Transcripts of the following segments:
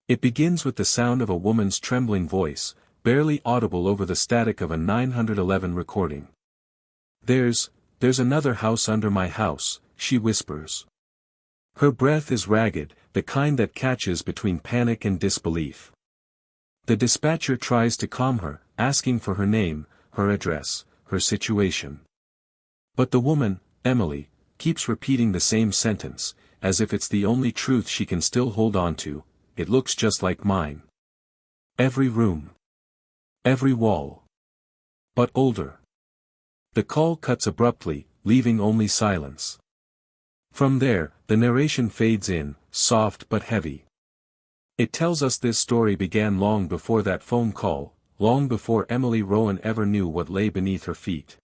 It begins with the sound of a woman's trembling voice, barely audible over the static of a 911 recording. There's another house under my house," she whispers. Her breath is ragged, the kind that catches between panic and disbelief. The dispatcher tries to calm her, asking for her name, her address, her situation. But the woman, Emily, keeps repeating the same sentence, as if it's the only truth she can still hold on to. "It looks just like mine. Every room. Every wall. But older." The call cuts abruptly, leaving only silence. From there, the narration fades in, soft but heavy. It tells us this story began long before that phone call, long before Emily Rowan ever knew what lay beneath her feet.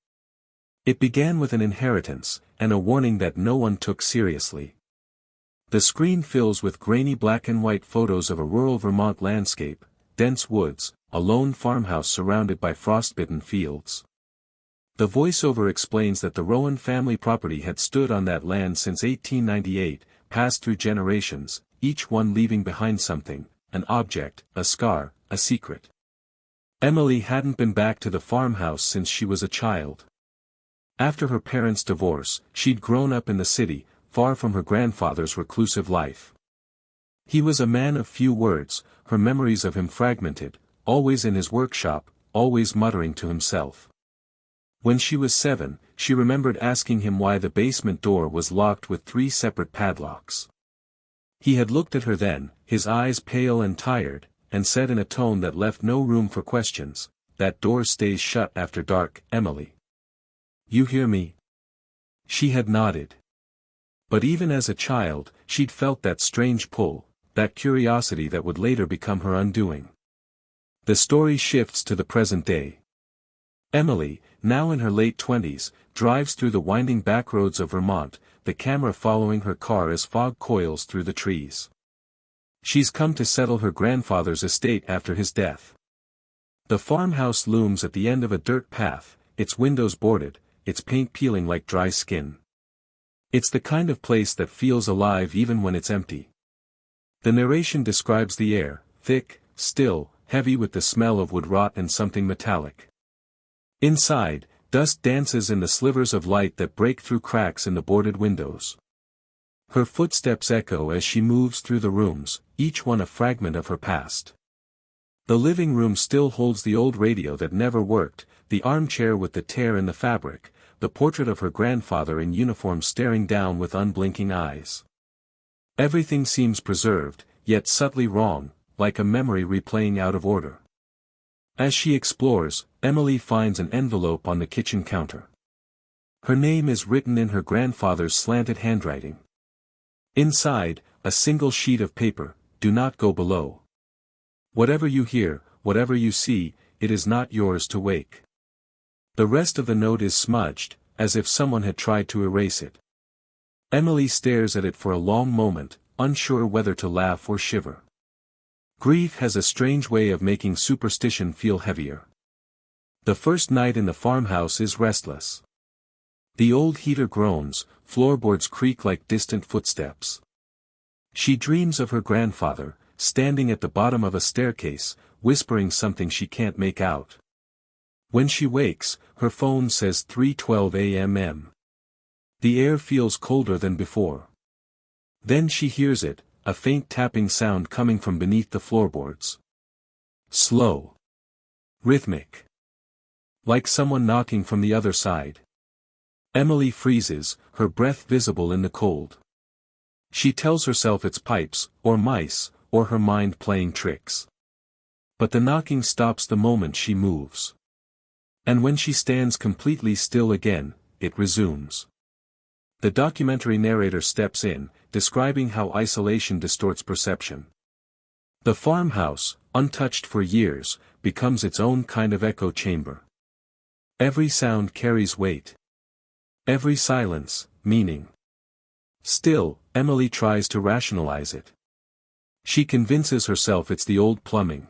It began with an inheritance, and a warning that no one took seriously. The screen fills with grainy black and white photos of a rural Vermont landscape, dense woods, a lone farmhouse surrounded by frostbitten fields. The voiceover explains that the Rowan family property had stood on that land since 1898, passed through generations, each one leaving behind something, an object, a scar, a secret. Emily hadn't been back to the farmhouse since she was a child. After her parents' divorce, she'd grown up in the city, far from her grandfather's reclusive life. He was a man of few words, her memories of him fragmented, always in his workshop, always muttering to himself. When she was 7, she remembered asking him why the basement door was locked with 3 separate padlocks. He had looked at her then, his eyes pale and tired, and said in a tone that left no room for questions, "That door stays shut after dark, Emily. You hear me?" She had nodded. But even as a child, she'd felt that strange pull, that curiosity that would later become her undoing. The story shifts to the present day. Emily, now in her late 20s, drives through the winding backroads of Vermont, the camera following her car as fog coils through the trees. She's come to settle her grandfather's estate after his death. The farmhouse looms at the end of a dirt path, its windows boarded, its paint peeling like dry skin. It's the kind of place that feels alive even when it's empty. The narration describes the air, thick, still, heavy with the smell of wood rot and something metallic. Inside, dust dances in the slivers of light that break through cracks in the boarded windows. Her footsteps echo as she moves through the rooms, each one a fragment of her past. The living room still holds the old radio that never worked, the armchair with the tear in the fabric, the portrait of her grandfather in uniform staring down with unblinking eyes. Everything seems preserved, yet subtly wrong, like a memory replaying out of order. As she explores, Emily finds an envelope on the kitchen counter. Her name is written in her grandfather's slanted handwriting. Inside, a single sheet of paper, "Do not go below. Whatever you hear, whatever you see, it is not yours to wake." The rest of the note is smudged, as if someone had tried to erase it. Emily stares at it for a long moment, unsure whether to laugh or shiver. Grief has a strange way of making superstition feel heavier. The first night in the farmhouse is restless. The old heater groans, floorboards creak like distant footsteps. She dreams of her grandfather, standing at the bottom of a staircase, whispering something she can't make out. When she wakes, her phone says 3:12 a.m. The air feels colder than before. Then she hears it, a faint tapping sound coming from beneath the floorboards. Slow. Rhythmic. Like someone knocking from the other side. Emily freezes, her breath visible in the cold. She tells herself it's pipes, or mice, or her mind playing tricks. But the knocking stops the moment she moves. And when she stands completely still again, it resumes. The documentary narrator steps in, describing how isolation distorts perception. The farmhouse, untouched for years, becomes its own kind of echo chamber. Every sound carries weight. Every silence, meaning. Still, Emily tries to rationalize it. She convinces herself it's the old plumbing.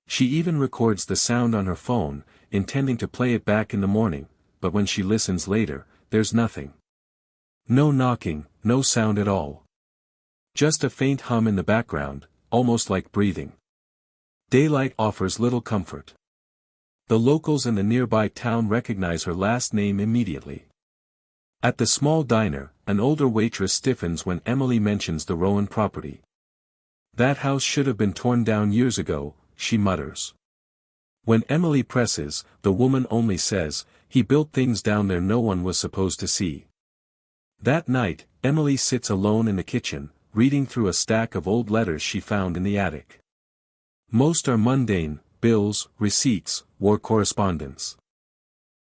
She even records the sound on her phone, intending to play it back in the morning, but when she listens later, there's nothing. No knocking, no sound at all. Just a faint hum in the background, almost like breathing. Daylight offers little comfort. The locals in the nearby town recognize her last name immediately. At the small diner, an older waitress stiffens when Emily mentions the Rowan property. "That house should have been torn down years ago," she mutters. When Emily presses, the woman only says, "He built things down there no one was supposed to see." That night, Emily sits alone in the kitchen, reading through a stack of old letters she found in the attic. Most are mundane: bills, receipts, war correspondence.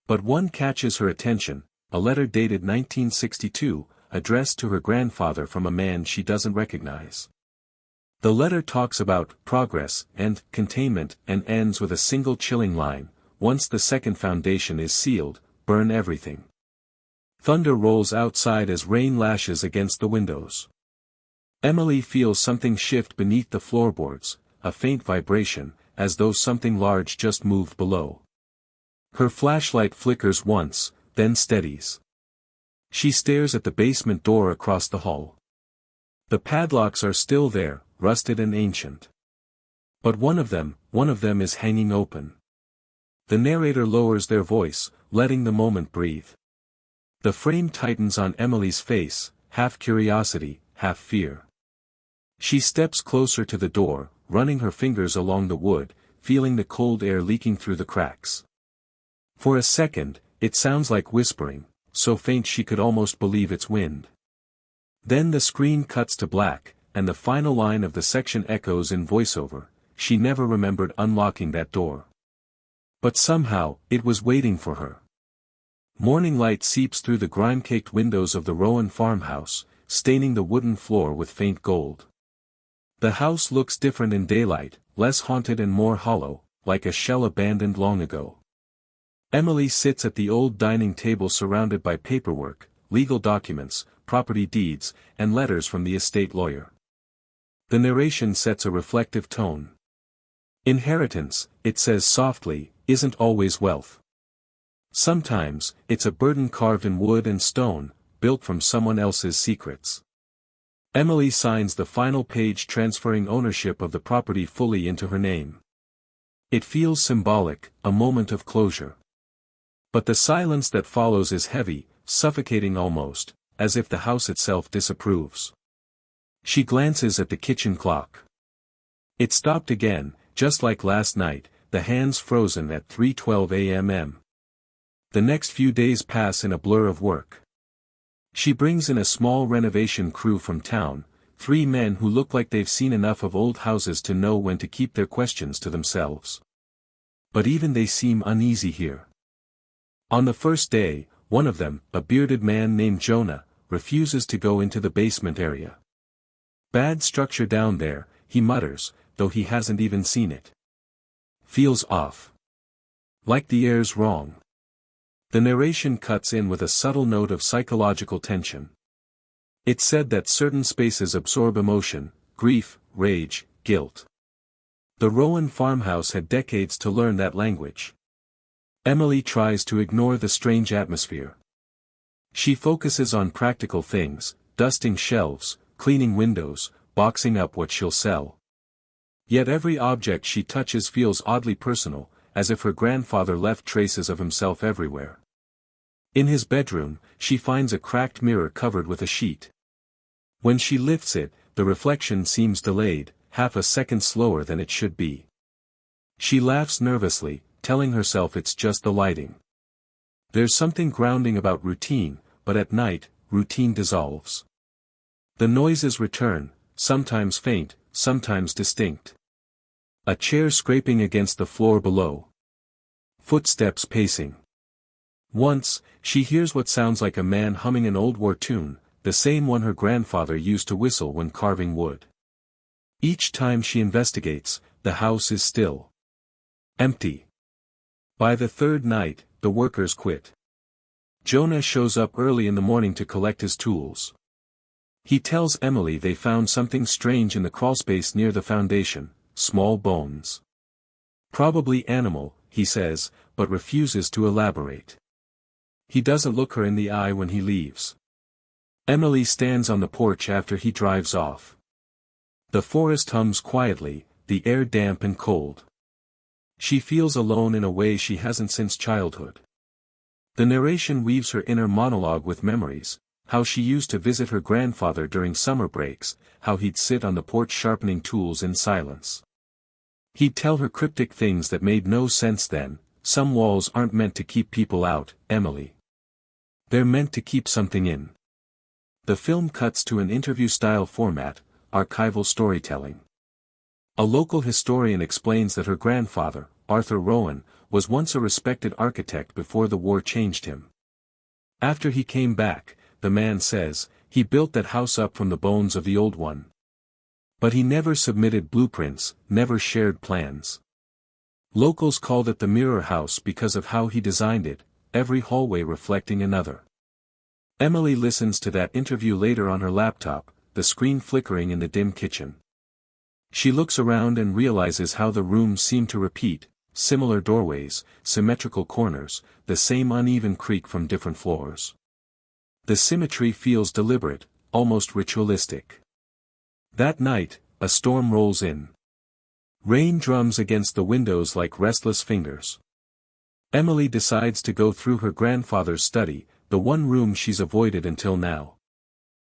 But one catches her attention, a letter dated 1962, addressed to her grandfather from a man she doesn't recognize. The letter talks about progress and containment and ends with a single chilling line: "Once the second foundation is sealed, burn everything." Thunder rolls outside as rain lashes against the windows. Emily feels something shift beneath the floorboards, a faint vibration, as though something large just moved below. Her flashlight flickers once, then steadies. She stares at the basement door across the hall. The padlocks are still there, rusted and ancient. But one of them is hanging open. The narrator lowers their voice, letting the moment breathe. The frame tightens on Emily's face, half curiosity, half fear. She steps closer to the door, running her fingers along the wood, feeling the cold air leaking through the cracks. For a second, it sounds like whispering, so faint she could almost believe it's wind. Then the screen cuts to black, and the final line of the section echoes in voiceover: "She never remembered unlocking that door. But somehow, it was waiting for her." Morning light seeps through the grime-caked windows of the Rowan farmhouse, staining the wooden floor with faint gold. The house looks different in daylight, less haunted and more hollow, like a shell abandoned long ago. Emily sits at the old dining table surrounded by paperwork, legal documents, property deeds, and letters from the estate lawyer. The narration sets a reflective tone. Inheritance, it says softly, isn't always wealth. Sometimes, it's a burden carved in wood and stone, built from someone else's secrets. Emily signs the final page transferring ownership of the property fully into her name. It feels symbolic, a moment of closure. But the silence that follows is heavy, suffocating almost, as if the house itself disapproves. She glances at the kitchen clock. It stopped again, just like last night, the hands frozen at 3:12 a.m. The next few days pass in a blur of work. She brings in a small renovation crew from town, 3 men who look like they've seen enough of old houses to know when to keep their questions to themselves. But even they seem uneasy here. On the first day, one of them, a bearded man named Jonah, refuses to go into the basement area. "Bad structure down there," he mutters, though he hasn't even seen it. "Feels off. Like the air's wrong." The narration cuts in with a subtle note of psychological tension. It's said that certain spaces absorb emotion, grief, rage, guilt. The Rowan farmhouse had decades to learn that language. Emily tries to ignore the strange atmosphere. She focuses on practical things: dusting shelves, cleaning windows, boxing up what she'll sell. Yet every object she touches feels oddly personal, as if her grandfather left traces of himself everywhere. In his bedroom, she finds a cracked mirror covered with a sheet. When she lifts it, the reflection seems delayed, half a second slower than it should be. She laughs nervously, telling herself it's just the lighting. There's something grounding about routine, but at night, routine dissolves. The noises return, sometimes faint, sometimes distinct. A chair scraping against the floor below. Footsteps pacing. Once, she hears what sounds like a man humming an old war tune, the same one her grandfather used to whistle when carving wood. Each time she investigates, the house is still. Empty. By the third night, the workers quit. Jonah shows up early in the morning to collect his tools. He tells Emily they found something strange in the crawlspace near the foundation: small bones. Probably animal, he says, but refuses to elaborate. He doesn't look her in the eye when he leaves. Emily stands on the porch after he drives off. The forest hums quietly, the air damp and cold. She feels alone in a way she hasn't since childhood. The narration weaves her inner monologue with memories, how she used to visit her grandfather during summer breaks, how he'd sit on the porch sharpening tools in silence. He'd tell her cryptic things that made no sense then. Some walls aren't meant to keep people out, Emily. They're meant to keep something in. The film cuts to an interview-style format, archival storytelling. A local historian explains that her grandfather, Arthur Rowan, was once a respected architect before the war changed him. After he came back, the man says, he built that house up from the bones of the old one. But he never submitted blueprints, never shared plans. Locals called it the mirror house because of how he designed it, every hallway reflecting another. Emily listens to that interview later on her laptop, the screen flickering in the dim kitchen. She looks around and realizes how the rooms seem to repeat, similar doorways, symmetrical corners, the same uneven creak from different floors. The symmetry feels deliberate, almost ritualistic. That night, a storm rolls in. Rain drums against the windows like restless fingers. Emily decides to go through her grandfather's study, the one room she's avoided until now.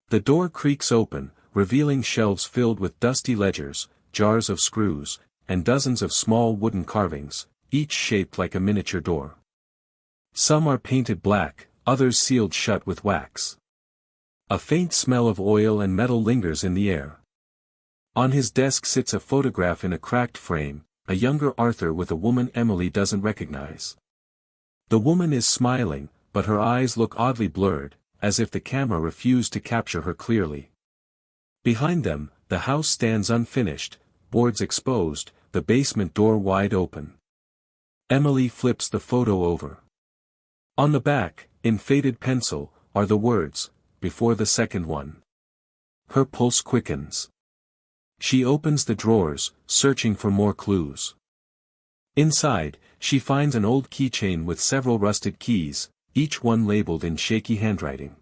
The door creaks open, revealing shelves filled with dusty ledgers, jars of screws, and dozens of small wooden carvings, each shaped like a miniature door. Some are painted black, others sealed shut with wax. A faint smell of oil and metal lingers in the air. On his desk sits a photograph in a cracked frame, a younger Arthur with a woman Emily doesn't recognize. The woman is smiling, but her eyes look oddly blurred, as if the camera refused to capture her clearly. Behind them, the house stands unfinished, boards exposed, the basement door wide open. Emily flips the photo over. On the back, in faded pencil, are the words, "Before the second one." Her pulse quickens. She opens the drawers, searching for more clues. Inside, she finds an old keychain with several rusted keys, each one labeled in shaky handwriting.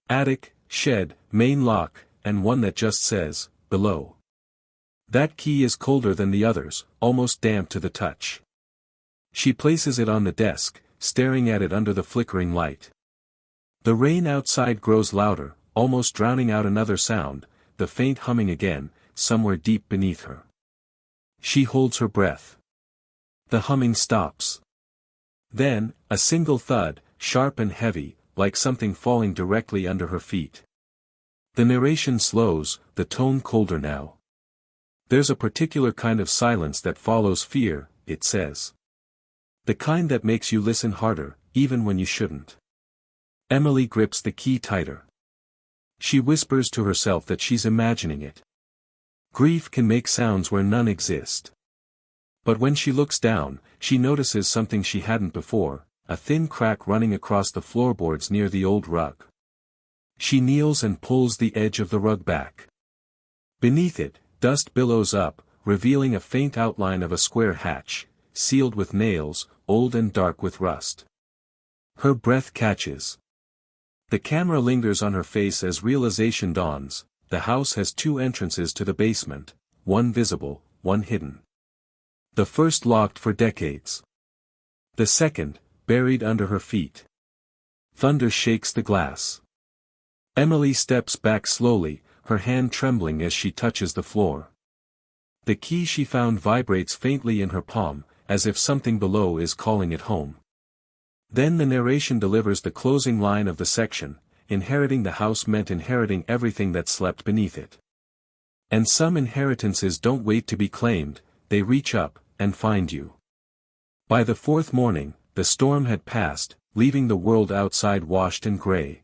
Attic, shed, main lock, and one that just says, "Below." That key is colder than the others, almost damp to the touch. She places it on the desk, staring at it under the flickering light. The rain outside grows louder, almost drowning out another sound, the faint humming again, somewhere deep beneath her. She holds her breath. The humming stops. Then, a single thud, sharp and heavy, like something falling directly under her feet. The narration slows, the tone colder now. There's a particular kind of silence that follows fear, it says. The kind that makes you listen harder, even when you shouldn't. Emily grips the key tighter. She whispers to herself that she's imagining it. Grief can make sounds where none exist. But when she looks down, she notices something she hadn't before, a thin crack running across the floorboards near the old rug. She kneels and pulls the edge of the rug back. Beneath it, dust billows up, revealing a faint outline of a square hatch, sealed with nails, old and dark with rust. Her breath catches. The camera lingers on her face as realization dawns. The house has two entrances to the basement, one visible, one hidden. The first locked for decades. The second, buried under her feet. Thunder shakes the glass. Emily steps back slowly, her hand trembling as she touches the floor. The key she found vibrates faintly in her palm, as if something below is calling it home. Then the narration delivers the closing line of the section. Inheriting the house meant inheriting everything that slept beneath it. And some inheritances don't wait to be claimed, they reach up, and find you. By the fourth morning, the storm had passed, leaving the world outside washed and gray.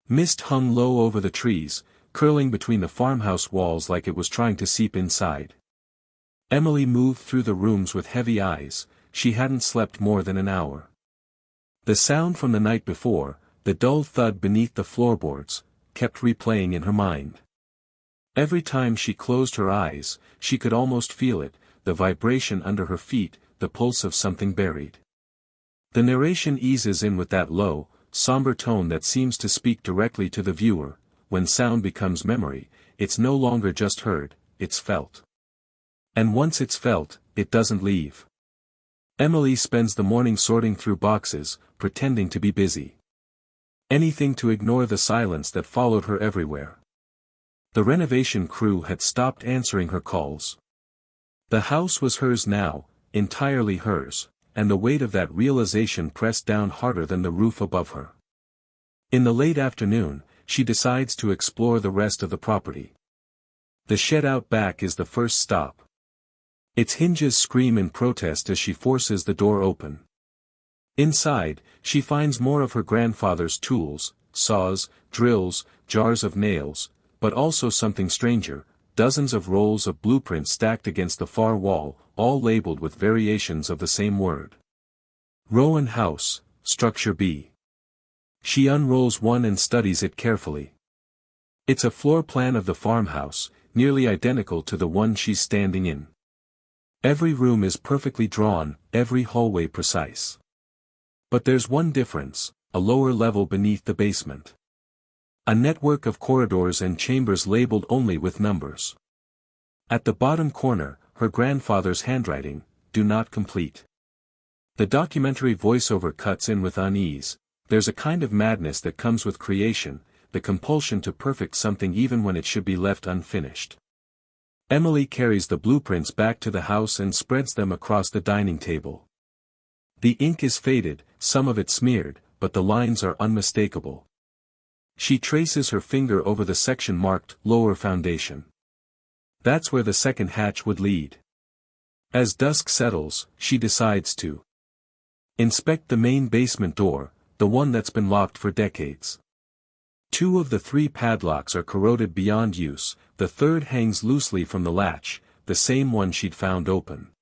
Mist hung low over the trees, curling between the farmhouse walls like it was trying to seep inside. Emily moved through the rooms with heavy eyes, she hadn't slept more than an hour. The sound from the night before, the dull thud beneath the floorboards, kept replaying in her mind. Every time she closed her eyes, she could almost feel it, the vibration under her feet, the pulse of something buried. The narration eases in with that low, somber tone that seems to speak directly to the viewer. When sound becomes memory, it's no longer just heard, it's felt. And once it's felt, it doesn't leave. Emily spends the morning sorting through boxes, pretending to be busy. Anything to ignore the silence that followed her everywhere. The renovation crew had stopped answering her calls. The house was hers now, entirely hers, and the weight of that realization pressed down harder than the roof above her. In the late afternoon, she decides to explore the rest of the property. The shed out back is the first stop. Its hinges scream in protest as she forces the door open. Inside, she finds more of her grandfather's tools, saws, drills, jars of nails, but also something stranger, dozens of rolls of blueprints stacked against the far wall, all labeled with variations of the same word. Rowan House, Structure B. She unrolls one and studies it carefully. It's a floor plan of the farmhouse, nearly identical to the one she's standing in. Every room is perfectly drawn, every hallway precise. But there's one difference, a lower level beneath the basement. A network of corridors and chambers labeled only with numbers. At the bottom corner, her grandfather's handwriting, "Do not complete." The documentary voiceover cuts in with unease. There's a kind of madness that comes with creation, the compulsion to perfect something even when it should be left unfinished. Emily carries the blueprints back to the house and spreads them across the dining table. The ink is faded, some of it smeared, but the lines are unmistakable. She traces her finger over the section marked "Lower Foundation." That's where the second hatch would lead. As dusk settles, she decides to inspect the main basement door, the one that's been locked for decades. 2 of the 3 padlocks are corroded beyond use, the third hangs loosely from the latch, the same one she'd found open.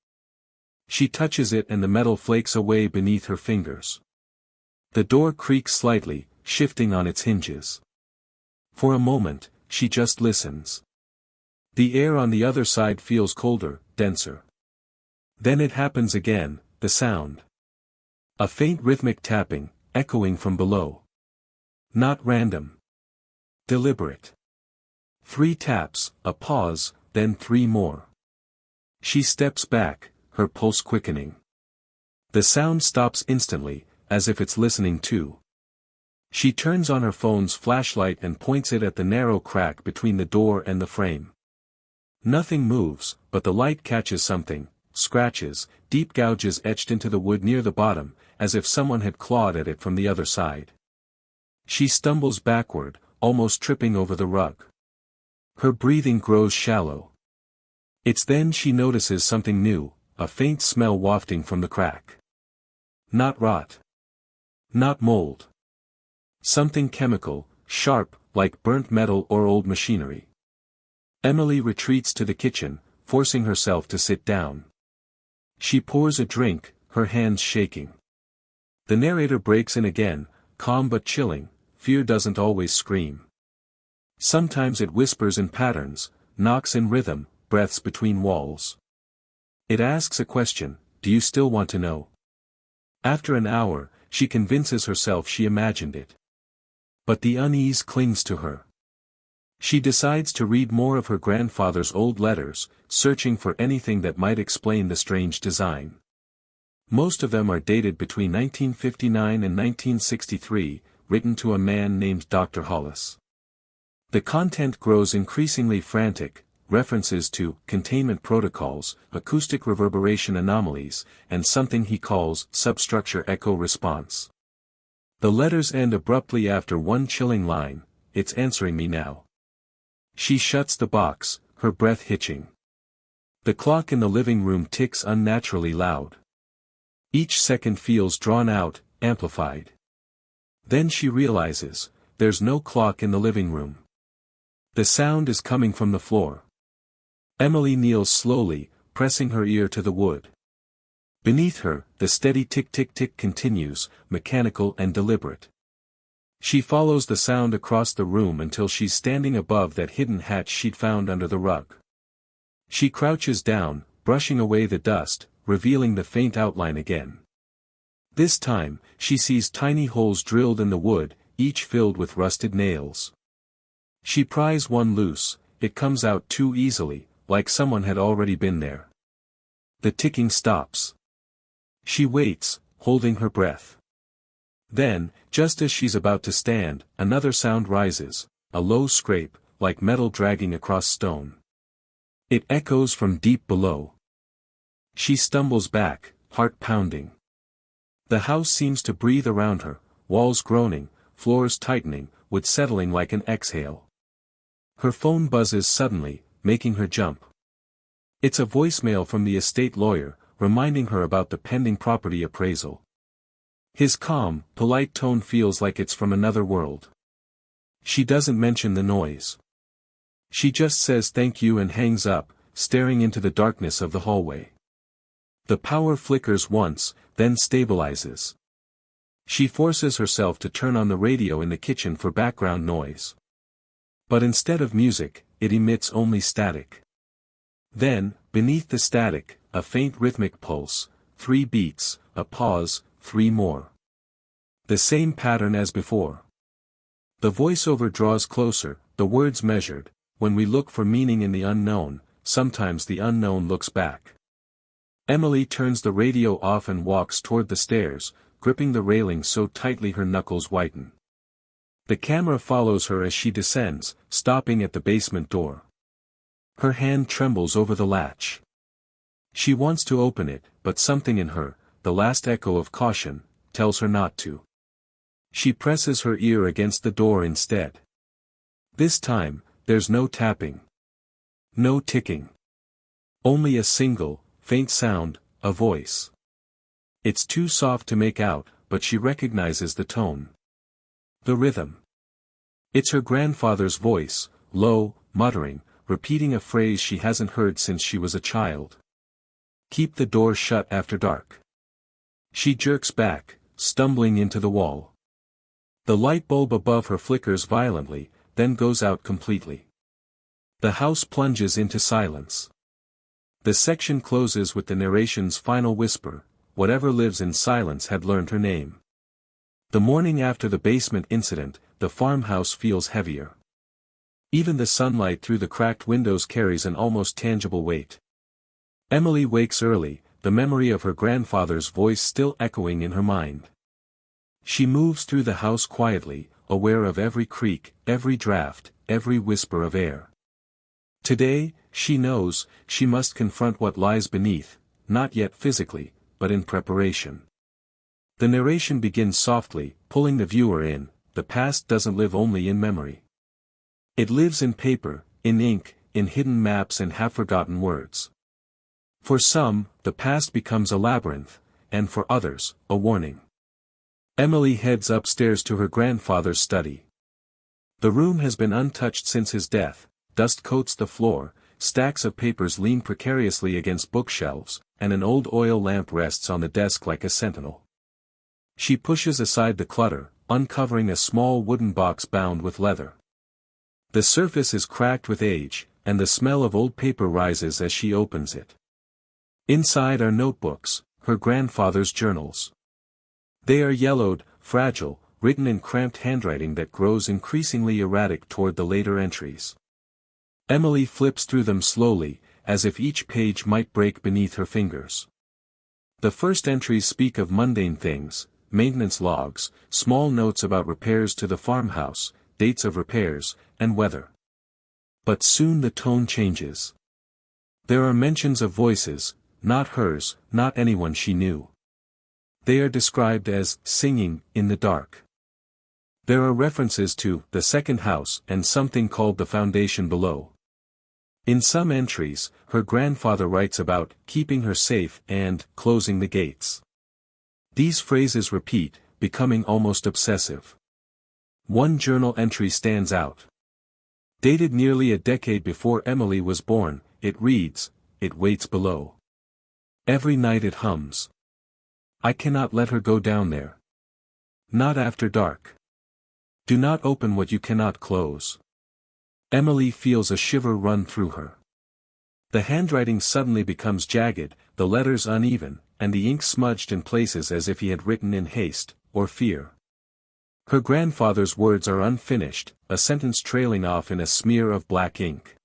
She touches it and the metal flakes away beneath her fingers. The door creaks slightly, shifting on its hinges. For a moment, she just listens. The air on the other side feels colder, denser. Then it happens again, the sound. A faint rhythmic tapping, echoing from below. Not random. Deliberate. 3 taps, a pause, then 3 more. She steps back, her pulse quickening. The sound stops instantly, as if it's listening too. She turns on her phone's flashlight and points it at the narrow crack between the door and the frame. Nothing moves, but the light catches something, scratches, deep gouges etched into the wood near the bottom, as if someone had clawed at it from the other side. She stumbles backward, almost tripping over the rug. Her breathing grows shallow. It's then she notices something new, a faint smell wafting from the crack. Not rot. Not mold. Something chemical, sharp, like burnt metal or old machinery. Emily retreats to the kitchen, forcing herself to sit down. She pours a drink, her hands shaking. The narrator breaks in again, calm but chilling. Fear doesn't always scream. Sometimes it whispers in patterns, knocks in rhythm, breaths between walls. It asks a question, do you still want to know? After an hour, she convinces herself she imagined it. But the unease clings to her. She decides to read more of her grandfather's old letters, searching for anything that might explain the strange design. Most of them are dated between 1959 and 1963, written to a man named Dr. Hollis. The content grows increasingly frantic, references to containment protocols, acoustic reverberation anomalies, and something he calls substructure echo response. The letters end abruptly after one chilling line, "It's answering me now." She shuts the box, her breath hitching. The clock in the living room ticks unnaturally loud. Each second feels drawn out, amplified. Then she realizes, there's no clock in the living room. The sound is coming from the floor. Emily kneels slowly, pressing her ear to the wood. Beneath her, the steady tick-tick-tick continues, mechanical and deliberate. She follows the sound across the room until she's standing above that hidden hatch she'd found under the rug. She crouches down, brushing away the dust, revealing the faint outline again. This time, she sees tiny holes drilled in the wood, each filled with rusted nails. She pries one loose, it comes out too easily, like someone had already been there. The ticking stops. She waits, holding her breath. Then, just as she's about to stand, another sound rises, a low scrape, like metal dragging across stone. It echoes from deep below. She stumbles back, heart pounding. The house seems to breathe around her, walls groaning, floors tightening, wood settling like an exhale. Her phone buzzes suddenly, making her jump. It's a voicemail from the estate lawyer, reminding her about the pending property appraisal. His calm, polite tone feels like it's from another world. She doesn't mention the noise. She just says thank you and hangs up, staring into the darkness of the hallway. The power flickers once, then stabilizes. She forces herself to turn on the radio in the kitchen for background noise. But instead of music, it emits only static. Then, beneath the static, a faint rhythmic pulse, 3 beats, a pause, 3 more. The same pattern as before. The voiceover draws closer, the words measured. When we look for meaning in the unknown, sometimes the unknown looks back. Emily turns the radio off and walks toward the stairs, gripping the railing so tightly her knuckles whiten. The camera follows her as she descends, stopping at the basement door. Her hand trembles over the latch. She wants to open it, but something in her, the last echo of caution, tells her not to. She presses her ear against the door instead. This time, there's no tapping. No ticking. Only a single, faint sound, a voice. It's too soft to make out, but she recognizes the tone. The rhythm. It's her grandfather's voice, low, muttering, repeating a phrase she hasn't heard since she was a child. Keep the door shut after dark. She jerks back, stumbling into the wall. The light bulb above her flickers violently, then goes out completely. The house plunges into silence. The section closes with the narration's final whisper, whatever lives in silence had learned her name. The morning after the basement incident, the farmhouse feels heavier. Even the sunlight through the cracked windows carries an almost tangible weight. Emily wakes early, the memory of her grandfather's voice still echoing in her mind. She moves through the house quietly, aware of every creak, every draft, every whisper of air. Today, she knows, she must confront what lies beneath, not yet physically, but in preparation. The narration begins softly, pulling the viewer in. The past doesn't live only in memory. It lives in paper, in ink, in hidden maps and half-forgotten words. For some, the past becomes a labyrinth, and for others, a warning. Emily heads upstairs to her grandfather's study. The room has been untouched since his death, dust coats the floor, stacks of papers lean precariously against bookshelves, and an old oil lamp rests on the desk like a sentinel. She pushes aside the clutter, uncovering a small wooden box bound with leather. The surface is cracked with age, and the smell of old paper rises as she opens it. Inside are notebooks, her grandfather's journals. They are yellowed, fragile, written in cramped handwriting that grows increasingly erratic toward the later entries. Emily flips through them slowly, as if each page might break beneath her fingers. The first entries speak of mundane things, maintenance logs, small notes about repairs to the farmhouse, dates of repairs, and weather. But soon the tone changes. There are mentions of voices, not hers, not anyone she knew. They are described as singing in the dark. There are references to the second house and something called the foundation below. In some entries, her grandfather writes about keeping her safe and closing the gates. These phrases repeat, becoming almost obsessive. One journal entry stands out. Dated nearly a decade before Emily was born, it reads, "It waits below. Every night it hums. I cannot let her go down there. Not after dark. Do not open what you cannot close." Emily feels a shiver run through her. The handwriting suddenly becomes jagged, the letters uneven, and the ink smudged in places as if he had written in haste, or fear. Her grandfather's words are unfinished, a sentence trailing off in a smear of black ink.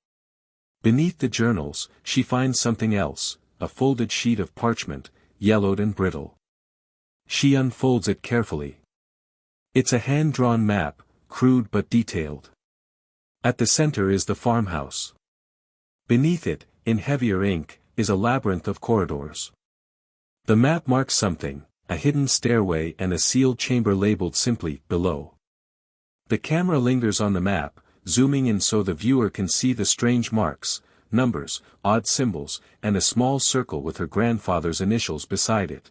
Beneath the journals, she finds something else, a folded sheet of parchment, yellowed and brittle. She unfolds it carefully. It's a hand-drawn map, crude but detailed. At the center is the farmhouse. Beneath it, in heavier ink, is a labyrinth of corridors. The map marks something, a hidden stairway and a sealed chamber labeled simply, below. The camera lingers on the map, zooming in so the viewer can see the strange marks, numbers, odd symbols, and a small circle with her grandfather's initials beside it.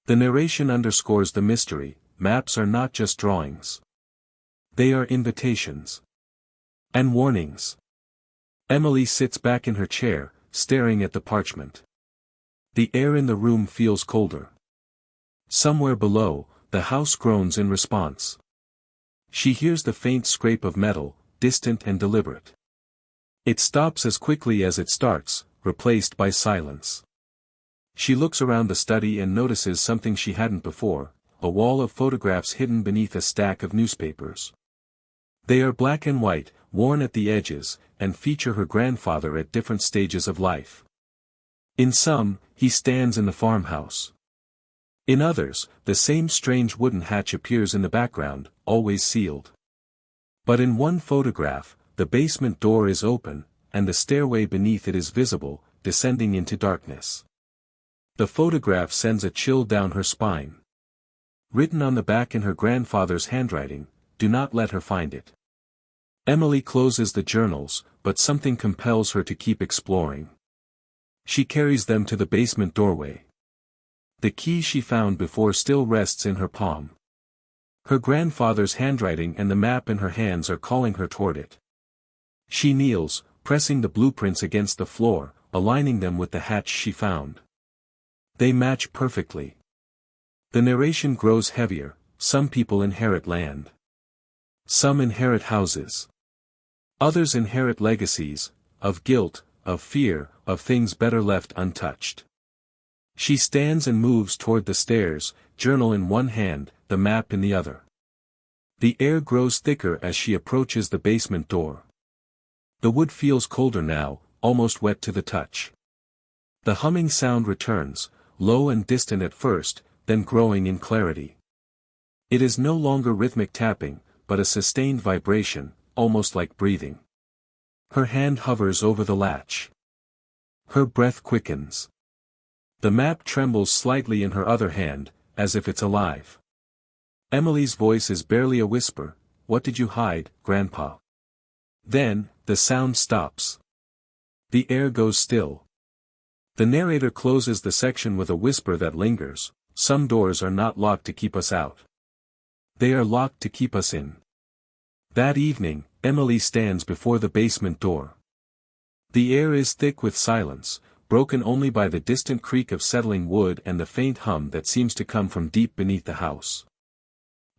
The narration underscores the mystery: maps are not just drawings. They are invitations. And warnings. Emily sits back in her chair, staring at the parchment. The air in the room feels colder. Somewhere below, the house groans in response. She hears the faint scrape of metal, distant and deliberate. It stops as quickly as it starts, replaced by silence. She looks around the study and notices something she hadn't before: a wall of photographs hidden beneath a stack of newspapers. They are black and white, worn at the edges, and feature her grandfather at different stages of life. In some, he stands in the farmhouse. In others, the same strange wooden hatch appears in the background, always sealed. But in one photograph, the basement door is open, and the stairway beneath it is visible, descending into darkness. The photograph sends a chill down her spine. Written on the back in her grandfather's handwriting: "Do not let her find it." Emily closes the journals, but something compels her to keep exploring. She carries them to the basement doorway. The key she found before still rests in her palm. Her grandfather's handwriting and the map in her hands are calling her toward it. She kneels, pressing the blueprints against the floor, aligning them with the hatch she found. They match perfectly. The narration grows heavier: some people inherit land. Some inherit houses. Others inherit legacies, of guilt, of fear, of things better left untouched. She stands and moves toward the stairs, journal in one hand, the map in the other. The air grows thicker as she approaches the basement door. The wood feels colder now, almost wet to the touch. The humming sound returns, low and distant at first, then growing in clarity. It is no longer rhythmic tapping, but a sustained vibration, almost like breathing. Her hand hovers over the latch. Her breath quickens. The map trembles slightly in her other hand, as if it's alive. Emily's voice is barely a whisper: "What did you hide, Grandpa?" Then, the sound stops. The air goes still. The narrator closes the section with a whisper that lingers: "Some doors are not locked to keep us out. They are locked to keep us in." That evening, Emily stands before the basement door. The air is thick with silence, broken only by the distant creak of settling wood and the faint hum that seems to come from deep beneath the house.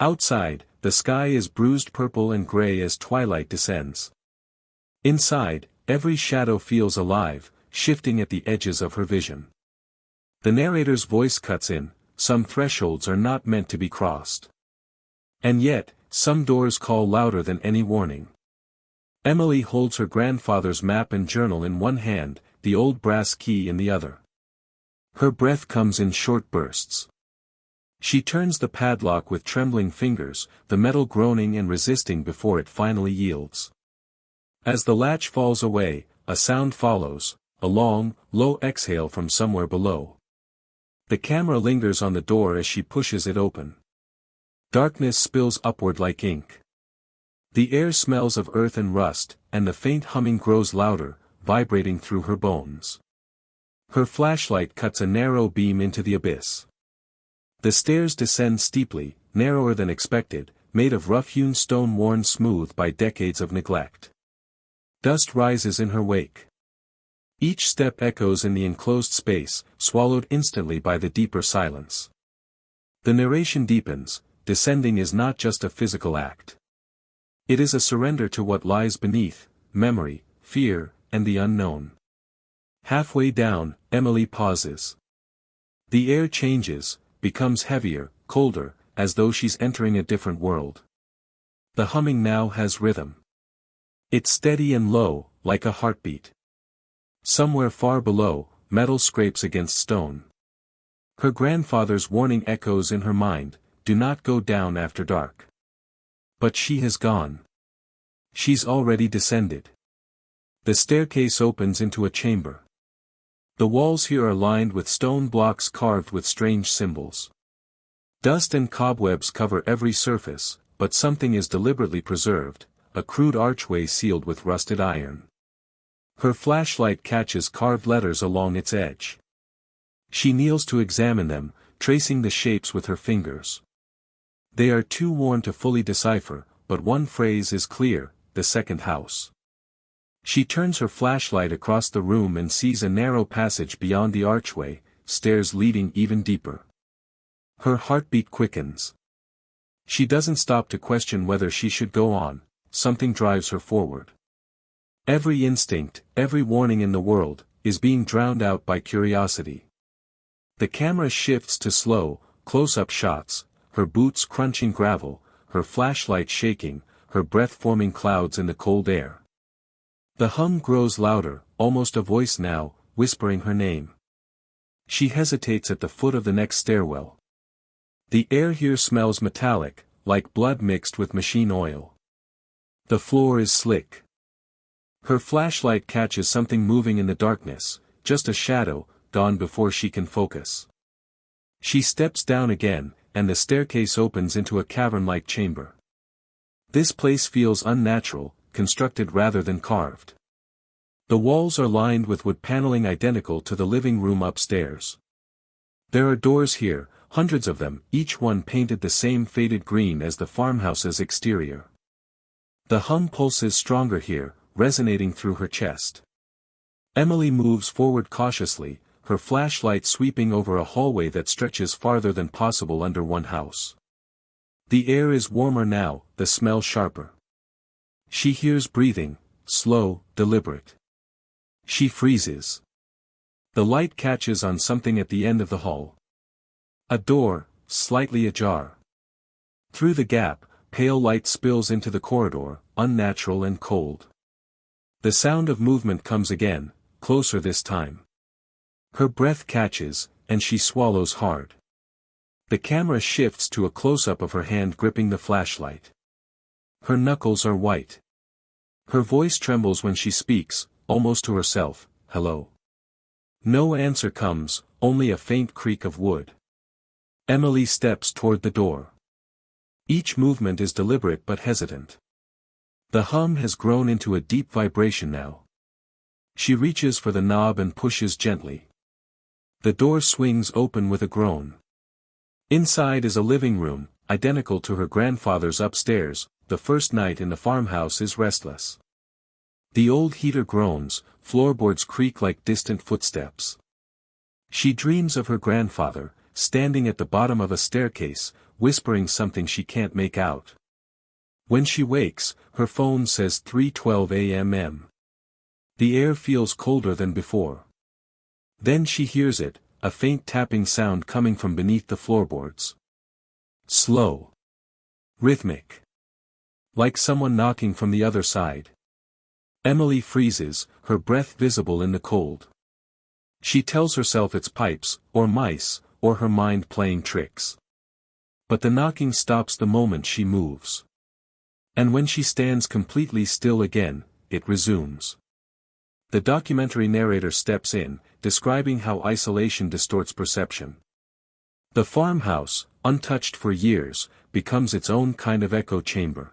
Outside, the sky is bruised purple and gray as twilight descends. Inside, every shadow feels alive, shifting at the edges of her vision. The narrator's voice cuts in: "Some thresholds are not meant to be crossed. And yet, some doors call louder than any warning." Emily holds her grandfather's map and journal in one hand, the old brass key in the other. Her breath comes in short bursts. She turns the padlock with trembling fingers, the metal groaning and resisting before it finally yields. As the latch falls away, a sound follows, a long, low exhale from somewhere below. The camera lingers on the door as she pushes it open. Darkness spills upward like ink. The air smells of earth and rust, and the faint humming grows louder, vibrating through her bones. Her flashlight cuts a narrow beam into the abyss. The stairs descend steeply, narrower than expected, made of rough-hewn stone worn smooth by decades of neglect. Dust rises in her wake. Each step echoes in the enclosed space, swallowed instantly by the deeper silence. The narration deepens: descending is not just a physical act. It is a surrender to what lies beneath: memory, fear, and the unknown. Halfway down, Emily pauses. The air changes, becomes heavier, colder, as though she's entering a different world. The humming now has rhythm. It's steady and low, like a heartbeat. Somewhere far below, metal scrapes against stone. Her grandfather's warning echoes in her mind, do not go down after dark. But she has gone. She's already descended. The staircase opens into a chamber. The walls here are lined with stone blocks carved with strange symbols. Dust and cobwebs cover every surface, but something is deliberately preserved, a crude archway sealed with rusted iron. Her flashlight catches carved letters along its edge. She kneels to examine them, tracing the shapes with her fingers. They are too worn to fully decipher, but one phrase is clear, the second house. She turns her flashlight across the room and sees a narrow passage beyond the archway, stairs leading even deeper. Her heartbeat quickens. She doesn't stop to question whether she should go on, something drives her forward. Every instinct, every warning in the world, is being drowned out by curiosity. The camera shifts to slow, close-up shots, her boots crunching gravel, her flashlight shaking, her breath forming clouds in the cold air. The hum grows louder, almost a voice now, whispering her name. She hesitates at the foot of the next stairwell. The air here smells metallic, like blood mixed with machine oil. The floor is slick. Her flashlight catches something moving in the darkness, just a shadow, gone before she can focus. She steps down again, and the staircase opens into a cavern-like chamber. This place feels unnatural, constructed rather than carved. The walls are lined with wood paneling identical to the living room upstairs. There are doors here, hundreds of them, each one painted the same faded green as the farmhouse's exterior. The hum pulses stronger here, resonating through her chest. Emily moves forward cautiously, her flashlight sweeping over a hallway that stretches farther than possible under one house. The air is warmer now, the smell sharper. She hears breathing, slow, deliberate. She freezes. The light catches on something at the end of the hall. A door, slightly ajar. Through the gap, pale light spills into the corridor, unnatural and cold. The sound of movement comes again, closer this time. Her breath catches, and she swallows hard. The camera shifts to a close-up of her hand gripping the flashlight. Her knuckles are white. Her voice trembles when she speaks, almost to herself, "Hello." No answer comes, only a faint creak of wood. Emily steps toward the door. Each movement is deliberate but hesitant. The hum has grown into a deep vibration now. She reaches for the knob and pushes gently. The door swings open with a groan. Inside is a living room, identical to her grandfather's upstairs. The first night in the farmhouse is restless. The old heater groans, floorboards creak like distant footsteps. She dreams of her grandfather, standing at the bottom of a staircase, whispering something she can't make out. When she wakes, her phone says 3:12 a.m. The air feels colder than before. Then she hears it, a faint tapping sound coming from beneath the floorboards. Slow. Rhythmic. Like someone knocking from the other side. Emily freezes, her breath visible in the cold. She tells herself it's pipes, or mice, or her mind playing tricks. But the knocking stops the moment she moves. And when she stands completely still again, it resumes. The documentary narrator steps in, describing how isolation distorts perception. The farmhouse, untouched for years, becomes its own kind of echo chamber.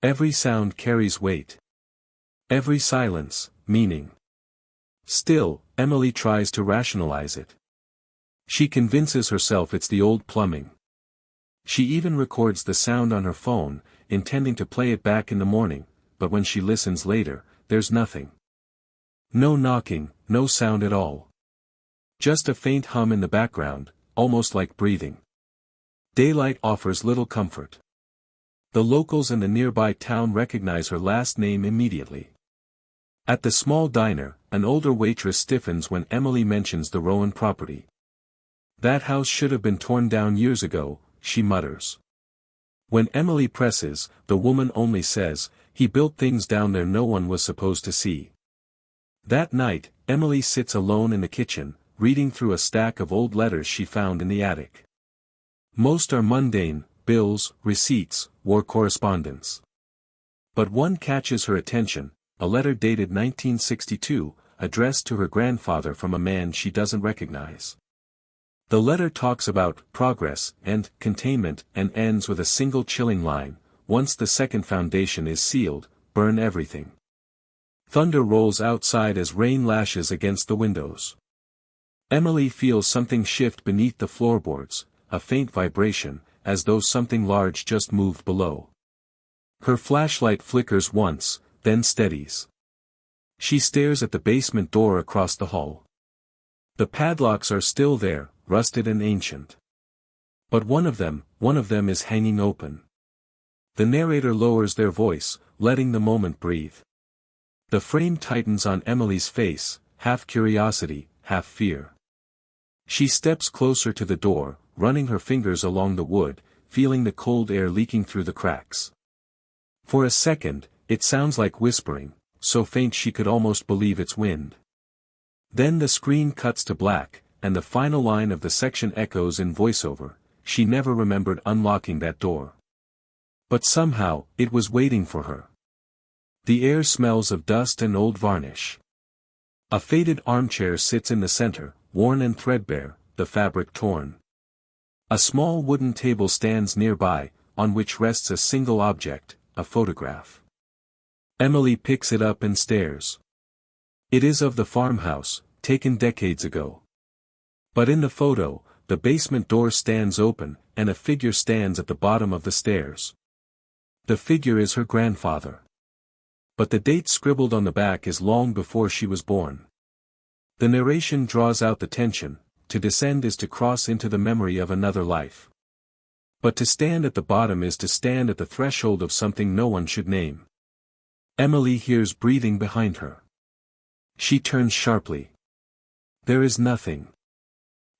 Every sound carries weight. Every silence, meaning. Still, Emily tries to rationalize it. She convinces herself it's the old plumbing. She even records the sound on her phone, intending to play it back in the morning, but when she listens later, there's nothing. No knocking, no sound at all. Just a faint hum in the background, almost like breathing. Daylight offers little comfort. The locals in the nearby town recognize her last name immediately. At the small diner, an older waitress stiffens when Emily mentions the Rowan property. That house should have been torn down years ago, she mutters. When Emily presses, the woman only says, "He built things down there no one was supposed to see." That night, Emily sits alone in the kitchen, reading through a stack of old letters she found in the attic. Most are mundane: bills, receipts, war correspondence. But one catches her attention, a letter dated 1962, addressed to her grandfather from a man she doesn't recognize. The letter talks about progress and containment and ends with a single chilling line: once the second foundation is sealed, burn everything. Thunder rolls outside as rain lashes against the windows. Emily feels something shift beneath the floorboards, a faint vibration, as though something large just moved below. Her flashlight flickers once, then steadies. She stares at the basement door across the hall. The padlocks are still there, rusted and ancient. But one of them is hanging open. The narrator lowers their voice, letting the moment breathe. The frame tightens on Emily's face, half curiosity, half fear. She steps closer to the door, running her fingers along the wood, feeling the cold air leaking through the cracks. For a second, it sounds like whispering, so faint she could almost believe it's wind. Then the screen cuts to black, and the final line of the section echoes in voiceover: she never remembered unlocking that door. But somehow, it was waiting for her. The air smells of dust and old varnish. A faded armchair sits in the center, worn and threadbare, the fabric torn. A small wooden table stands nearby, on which rests a single object, a photograph. Emily picks it up and stares. It is of the farmhouse, taken decades ago. But in the photo, the basement door stands open, and a figure stands at the bottom of the stairs. The figure is her grandfather. But the date scribbled on the back is long before she was born. The narration draws out the tension: to descend is to cross into the memory of another life. But to stand at the bottom is to stand at the threshold of something no one should name. Emily hears breathing behind her. She turns sharply. There is nothing.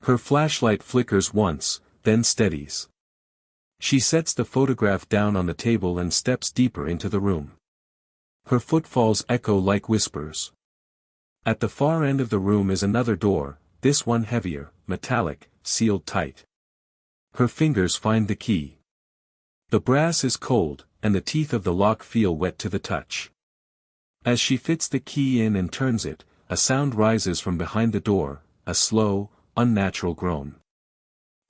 Her flashlight flickers once, then steadies. She sets the photograph down on the table and steps deeper into the room. Her footfalls echo like whispers. At the far end of the room is another door, this one heavier, metallic, sealed tight. Her fingers find the key. The brass is cold, and the teeth of the lock feel wet to the touch. As she fits the key in and turns it, a sound rises from behind the door, a slow, unnatural groan.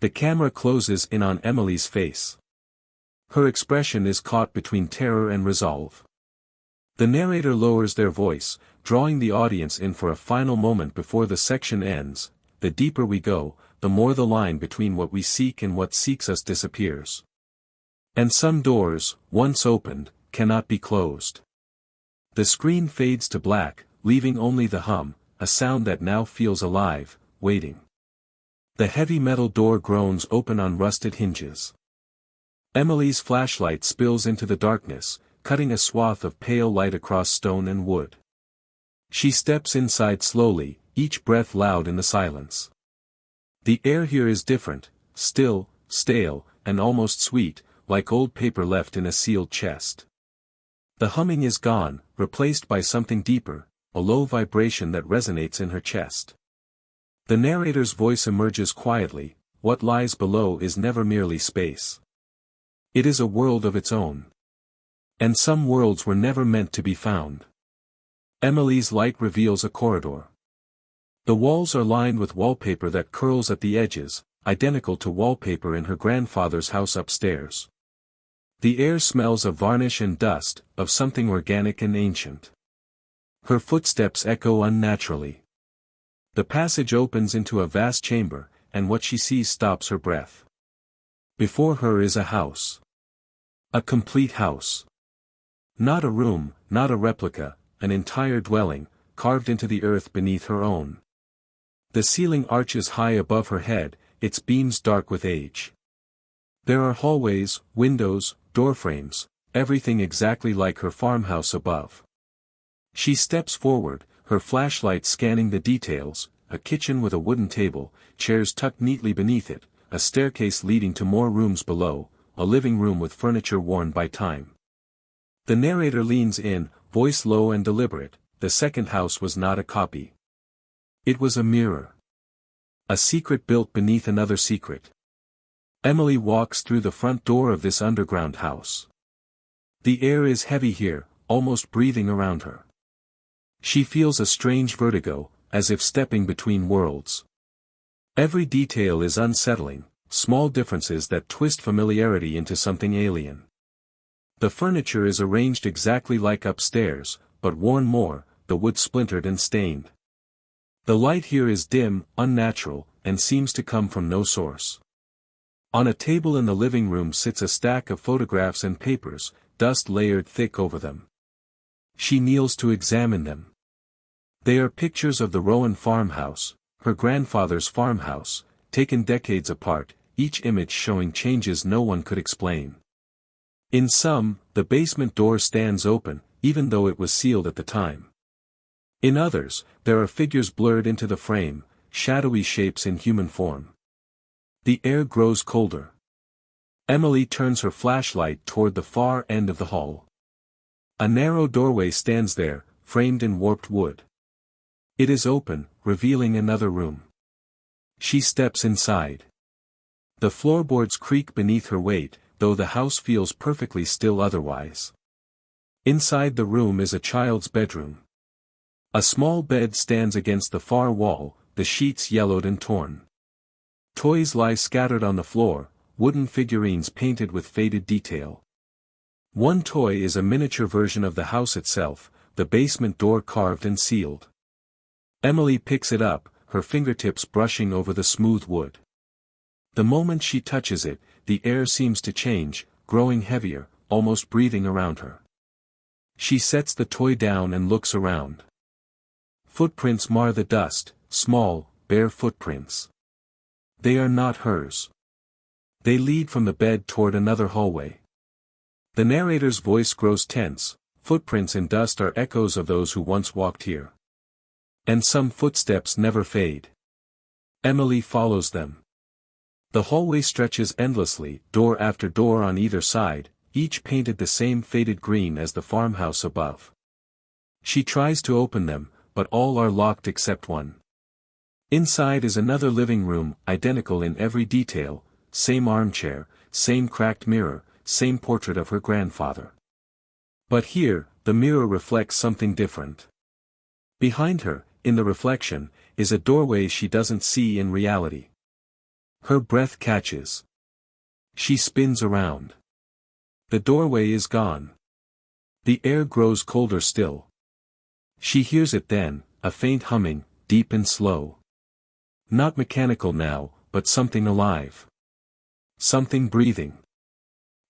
The camera closes in on Emily's face. Her expression is caught between terror and resolve. The narrator lowers their voice, drawing the audience in for a final moment before the section ends: the deeper we go, the more the line between what we seek and what seeks us disappears. And some doors, once opened, cannot be closed. The screen fades to black, leaving only the hum, a sound that now feels alive, waiting. The heavy metal door groans open on rusted hinges. Emily's flashlight spills into the darkness, cutting a swath of pale light across stone and wood. She steps inside slowly, each breath loud in the silence. The air here is different, still, stale, and almost sweet, like old paper left in a sealed chest. The humming is gone, replaced by something deeper, a low vibration that resonates in her chest. The narrator's voice emerges quietly: what lies below is never merely space. It is a world of its own. And some worlds were never meant to be found. Emily's light reveals a corridor. The walls are lined with wallpaper that curls at the edges, identical to wallpaper in her grandfather's house upstairs. The air smells of varnish and dust, of something organic and ancient. Her footsteps echo unnaturally. The passage opens into a vast chamber, and what she sees stops her breath. Before her is a house. A complete house. Not a room, not a replica, an entire dwelling, carved into the earth beneath her own. The ceiling arches high above her head, its beams dark with age. There are hallways, windows, doorframes, everything exactly like her farmhouse above. She steps forward, her flashlight scanning the details: a kitchen with a wooden table, chairs tucked neatly beneath it, a staircase leading to more rooms below, a living room with furniture worn by time. The narrator leans in, voice low and deliberate: the second house was not a copy. It was a mirror. A secret built beneath another secret. Emily walks through the front door of this underground house. The air is heavy here, almost breathing around her. She feels a strange vertigo, as if stepping between worlds. Every detail is unsettling, small differences that twist familiarity into something alien. The furniture is arranged exactly like upstairs, but worn more, the wood splintered and stained. The light here is dim, unnatural, and seems to come from no source. On a table in the living room sits a stack of photographs and papers, dust layered thick over them. She kneels to examine them. They are pictures of the Rowan farmhouse, her grandfather's farmhouse, taken decades apart, each image showing changes no one could explain. In some, the basement door stands open, even though it was sealed at the time. In others, there are figures blurred into the frame, shadowy shapes in human form. The air grows colder. Emily turns her flashlight toward the far end of the hall. A narrow doorway stands there, framed in warped wood. It is open, revealing another room. She steps inside. The floorboards creak beneath her weight, though the house feels perfectly still otherwise. Inside the room is a child's bedroom. A small bed stands against the far wall, the sheets yellowed and torn. Toys lie scattered on the floor, wooden figurines painted with faded detail. One toy is a miniature version of the house itself, the basement door carved and sealed. Emily picks it up, her fingertips brushing over the smooth wood. The moment she touches it, the air seems to change, growing heavier, almost breathing around her. She sets the toy down and looks around. Footprints mar the dust, small, bare footprints. They are not hers. They lead from the bed toward another hallway. The narrator's voice grows tense, footprints in dust are echoes of those who once walked here. And some footsteps never fade. Emily follows them. The hallway stretches endlessly, door after door on either side, each painted the same faded green as the farmhouse above. She tries to open them, but all are locked except one. Inside is another living room, identical in every detail, same armchair, same cracked mirror, same portrait of her grandfather. But here, the mirror reflects something different. Behind her, in the reflection, is a doorway she doesn't see in reality. Her breath catches. She spins around. The doorway is gone. The air grows colder still. She hears it then, a faint humming, deep and slow. Not mechanical now, but something alive. Something breathing.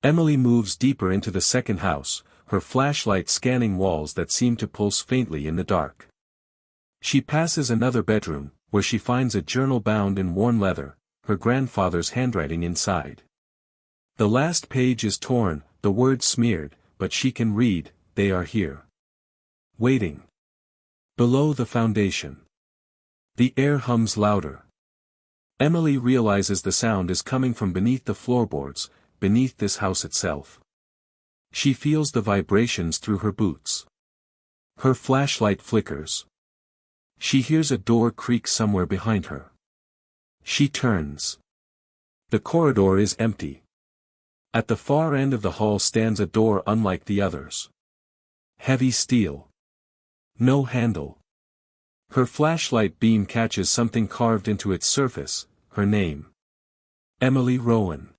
Emily moves deeper into the second house, her flashlight scanning walls that seem to pulse faintly in the dark. She passes another bedroom, where she finds a journal bound in worn leather, her grandfather's handwriting inside. The last page is torn, the words smeared, but she can read, they are here. Waiting. Below the foundation. The air hums louder. Emily realizes the sound is coming from beneath the floorboards, beneath this house itself. She feels the vibrations through her boots. Her flashlight flickers. She hears a door creak somewhere behind her. She turns. The corridor is empty. At the far end of the hall stands a door unlike the others. Heavy steel. No handle. Her flashlight beam catches something carved into its surface, her name. Emily Rowan.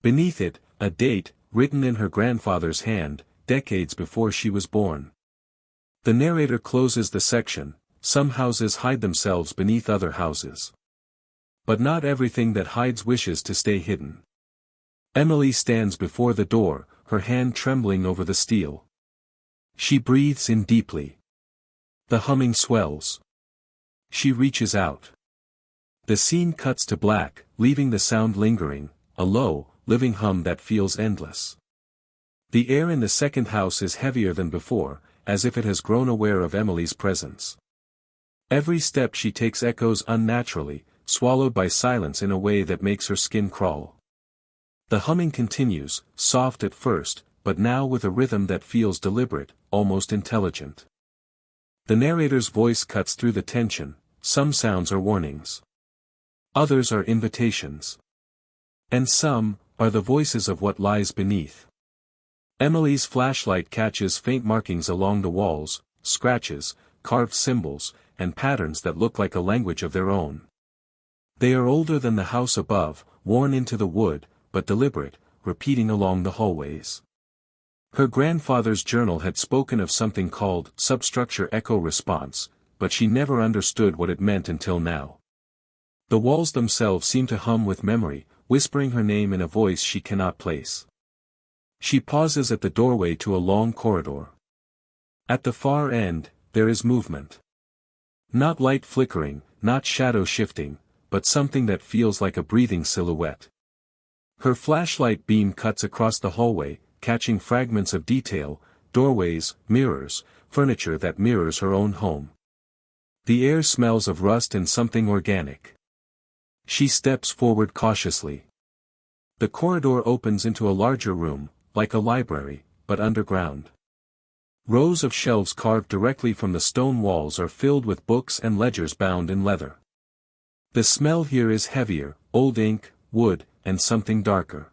Beneath it, a date, written in her grandfather's hand, decades before she was born. The narrator closes the section, some houses hide themselves beneath other houses. But not everything that hides wishes to stay hidden. Emily stands before the door, her hand trembling over the steel. She breathes in deeply. The humming swells. She reaches out. The scene cuts to black, leaving the sound lingering, a low, living hum that feels endless. The air in the second house is heavier than before, as if it has grown aware of Emily's presence. Every step she takes echoes unnaturally, swallowed by silence in a way that makes her skin crawl. The humming continues, soft at first, but now with a rhythm that feels deliberate, almost intelligent. The narrator's voice cuts through the tension. Some sounds are warnings. Others are invitations. And some are the voices of what lies beneath. Emily's flashlight catches faint markings along the walls, scratches, carved symbols, and patterns that look like a language of their own. They are older than the house above, worn into the wood, but deliberate, repeating along the hallways. Her grandfather's journal had spoken of something called substructure echo response, but she never understood what it meant until now. The walls themselves seem to hum with memory, whispering her name in a voice she cannot place. She pauses at the doorway to a long corridor. At the far end, there is movement. Not light flickering, not shadow shifting, but something that feels like a breathing silhouette. Her flashlight beam cuts across the hallway, catching fragments of detail, doorways, mirrors, furniture that mirrors her own home. The air smells of rust and something organic. She steps forward cautiously. The corridor opens into a larger room, like a library, but underground. Rows of shelves carved directly from the stone walls are filled with books and ledgers bound in leather. The smell here is heavier, old ink, wood, and something darker.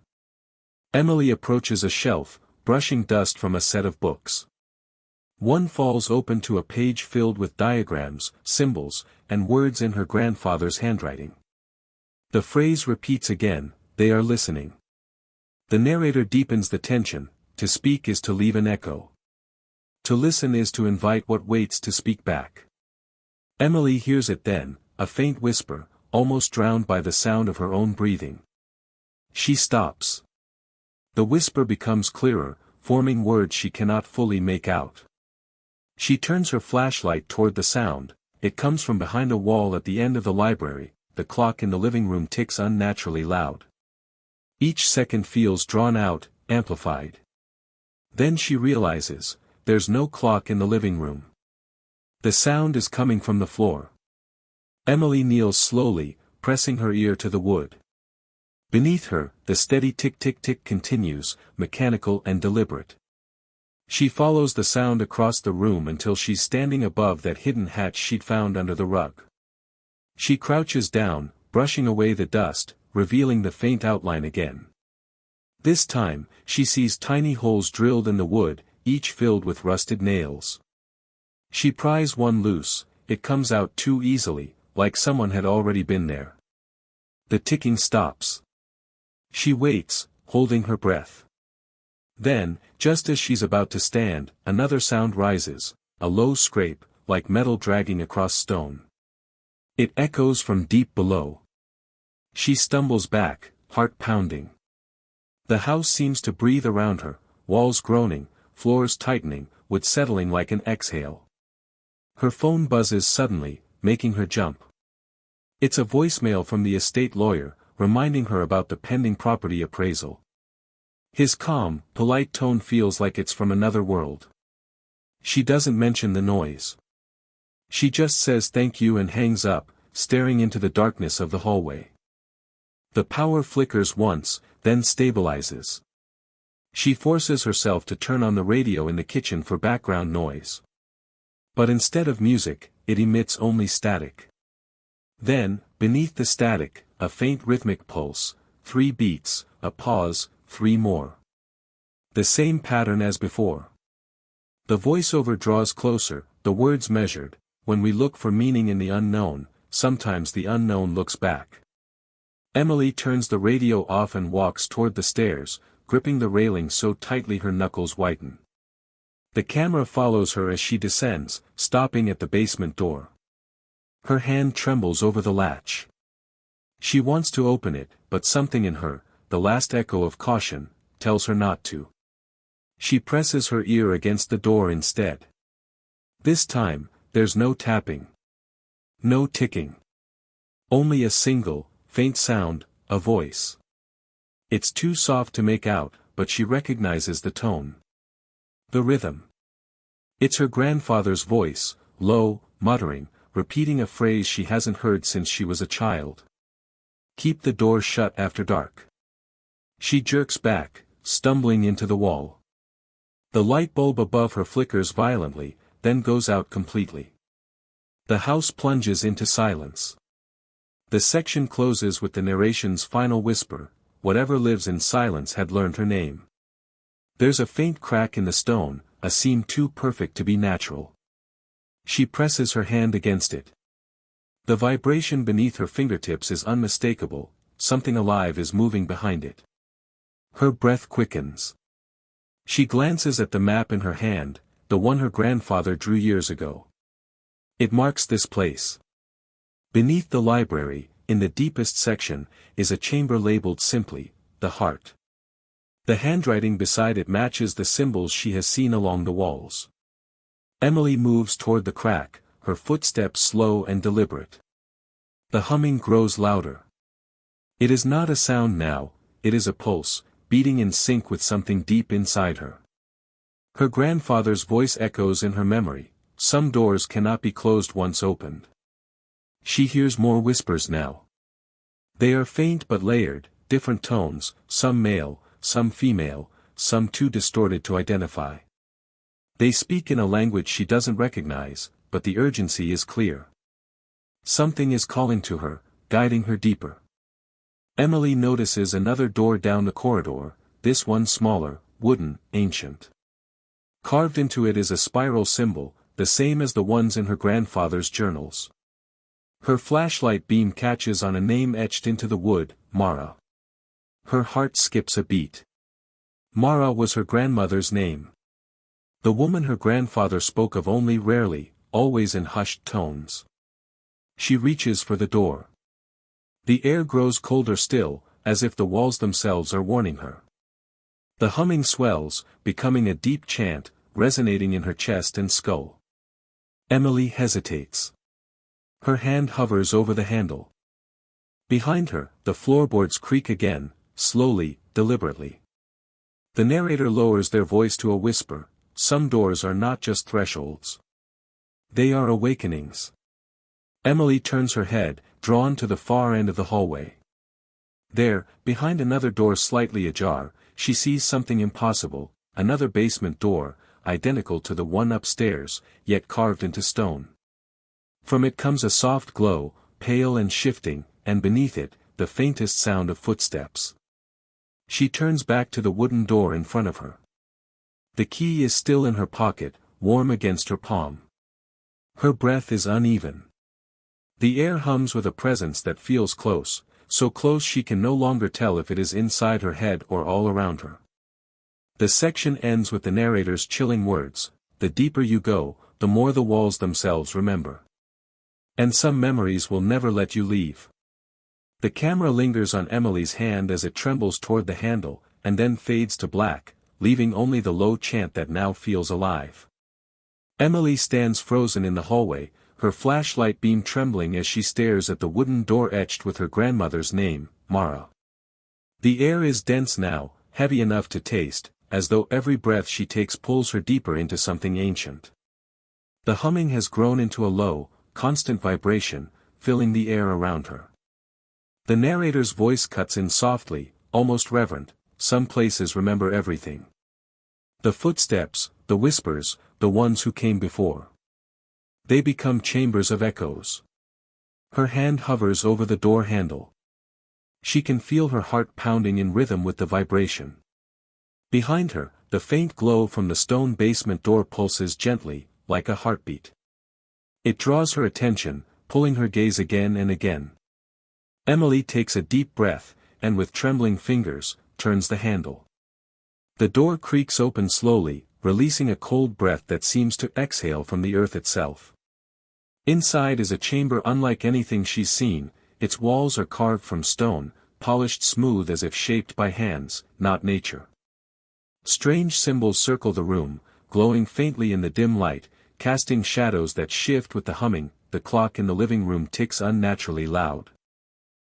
Emily approaches a shelf, brushing dust from a set of books. One falls open to a page filled with diagrams, symbols, and words in her grandfather's handwriting. The phrase repeats again, "They are listening." The narrator deepens the tension. To speak is to leave an echo. To listen is to invite what waits to speak back. Emily hears it then, a faint whisper, almost drowned by the sound of her own breathing. She stops. The whisper becomes clearer, forming words she cannot fully make out. She turns her flashlight toward the sound. It comes from behind a wall at the end of the library. The clock in the living room ticks unnaturally loud. Each second feels drawn out, amplified. Then she realizes, there's no clock in the living room. The sound is coming from the floor. Emily kneels slowly, pressing her ear to the wood. Beneath her, the steady tick-tick-tick continues, mechanical and deliberate. She follows the sound across the room until she's standing above that hidden hatch she'd found under the rug. She crouches down, brushing away the dust, revealing the faint outline again. This time, she sees tiny holes drilled in the wood, each filled with rusted nails. She pries one loose. It comes out too easily, like someone had already been there. The ticking stops. She waits, holding her breath. Then, just as she's about to stand, another sound rises, a low scrape, like metal dragging across stone. It echoes from deep below. She stumbles back, heart pounding. The house seems to breathe around her, walls groaning, floors tightening, wood settling like an exhale. Her phone buzzes suddenly, making her jump. It's a voicemail from the estate lawyer, reminding her about the pending property appraisal. His calm, polite tone feels like it's from another world. She doesn't mention the noise. She just says thank you and hangs up, staring into the darkness of the hallway. The power flickers once, then stabilizes. She forces herself to turn on the radio in the kitchen for background noise. But instead of music, it emits only static. Then, beneath the static, a faint rhythmic pulse, 3 beats, a pause, 3 more. The same pattern as before. The voiceover draws closer, the words measured. When we look for meaning in the unknown, sometimes the unknown looks back. Emily turns the radio off and walks toward the stairs, gripping the railing so tightly her knuckles whiten. The camera follows her as she descends, stopping at the basement door. Her hand trembles over the latch. She wants to open it, but something in her, the last echo of caution, tells her not to. She presses her ear against the door instead. This time, there's no tapping. No ticking. Only a single, faint sound, a voice. It's too soft to make out, but she recognizes the tone. The rhythm. It's her grandfather's voice, low, muttering, repeating a phrase she hasn't heard since she was a child. Keep the door shut after dark. She jerks back, stumbling into the wall. The light bulb above her flickers violently, then goes out completely. The house plunges into silence. The section closes with the narration's final whisper, "Whatever lives in silence had learned her name." There's a faint crack in the stone, a seam too perfect to be natural. She presses her hand against it. The vibration beneath her fingertips is unmistakable, something alive is moving behind it. Her breath quickens. She glances at the map in her hand, the one her grandfather drew years ago. It marks this place. Beneath the library, in the deepest section, is a chamber labeled simply, "The Heart." The handwriting beside it matches the symbols she has seen along the walls. Emily moves toward the crack, her footsteps slow and deliberate. The humming grows louder. It is not a sound now, it is a pulse, beating in sync with something deep inside her. Her grandfather's voice echoes in her memory, "Some doors cannot be closed once opened." She hears more whispers now. They are faint but layered, different tones, some male, some female, some too distorted to identify. They speak in a language she doesn't recognize, but the urgency is clear. Something is calling to her, guiding her deeper. Emily notices another door down the corridor, this one smaller, wooden, ancient. Carved into it is a spiral symbol, the same as the ones in her grandfather's journals. Her flashlight beam catches on a name etched into the wood, Mara. Her heart skips a beat. Mara was her grandmother's name. The woman her grandfather spoke of only rarely, always in hushed tones. She reaches for the door. The air grows colder still, as if the walls themselves are warning her. The humming swells, becoming a deep chant, resonating in her chest and skull. Emily hesitates. Her hand hovers over the handle. Behind her, the floorboards creak again, slowly, deliberately. The narrator lowers their voice to a whisper, "Some doors are not just thresholds. They are awakenings." Emily turns her head, drawn to the far end of the hallway. There, behind another door slightly ajar, she sees something impossible, another basement door, identical to the one upstairs, yet carved into stone. From it comes a soft glow, pale and shifting, and beneath it, the faintest sound of footsteps. She turns back to the wooden door in front of her. The key is still in her pocket, warm against her palm. Her breath is uneven. The air hums with a presence that feels close, so close she can no longer tell if it is inside her head or all around her. The section ends with the narrator's chilling words, "The deeper you go, the more the walls themselves remember. And some memories will never let you leave." The camera lingers on Emily's hand as it trembles toward the handle, and then fades to black, leaving only the low chant that now feels alive. Emily stands frozen in the hallway, her flashlight beam trembling as she stares at the wooden door etched with her grandmother's name, Mara. The air is dense now, heavy enough to taste, as though every breath she takes pulls her deeper into something ancient. The humming has grown into a low, constant vibration, filling the air around her. The narrator's voice cuts in softly, almost reverent, "Some places remember everything. The footsteps, the whispers, the ones who came before. They become chambers of echoes." Her hand hovers over the door handle. She can feel her heart pounding in rhythm with the vibration. Behind her, the faint glow from the stone basement door pulses gently, like a heartbeat. It draws her attention, pulling her gaze again and again. Emily takes a deep breath, and with trembling fingers, turns the handle. The door creaks open slowly, releasing a cold breath that seems to exhale from the earth itself. Inside is a chamber unlike anything she's seen, its walls are carved from stone, polished smooth as if shaped by hands, not nature. Strange symbols circle the room, glowing faintly in the dim light, casting shadows that shift with the humming. The clock in the living room ticks unnaturally loud.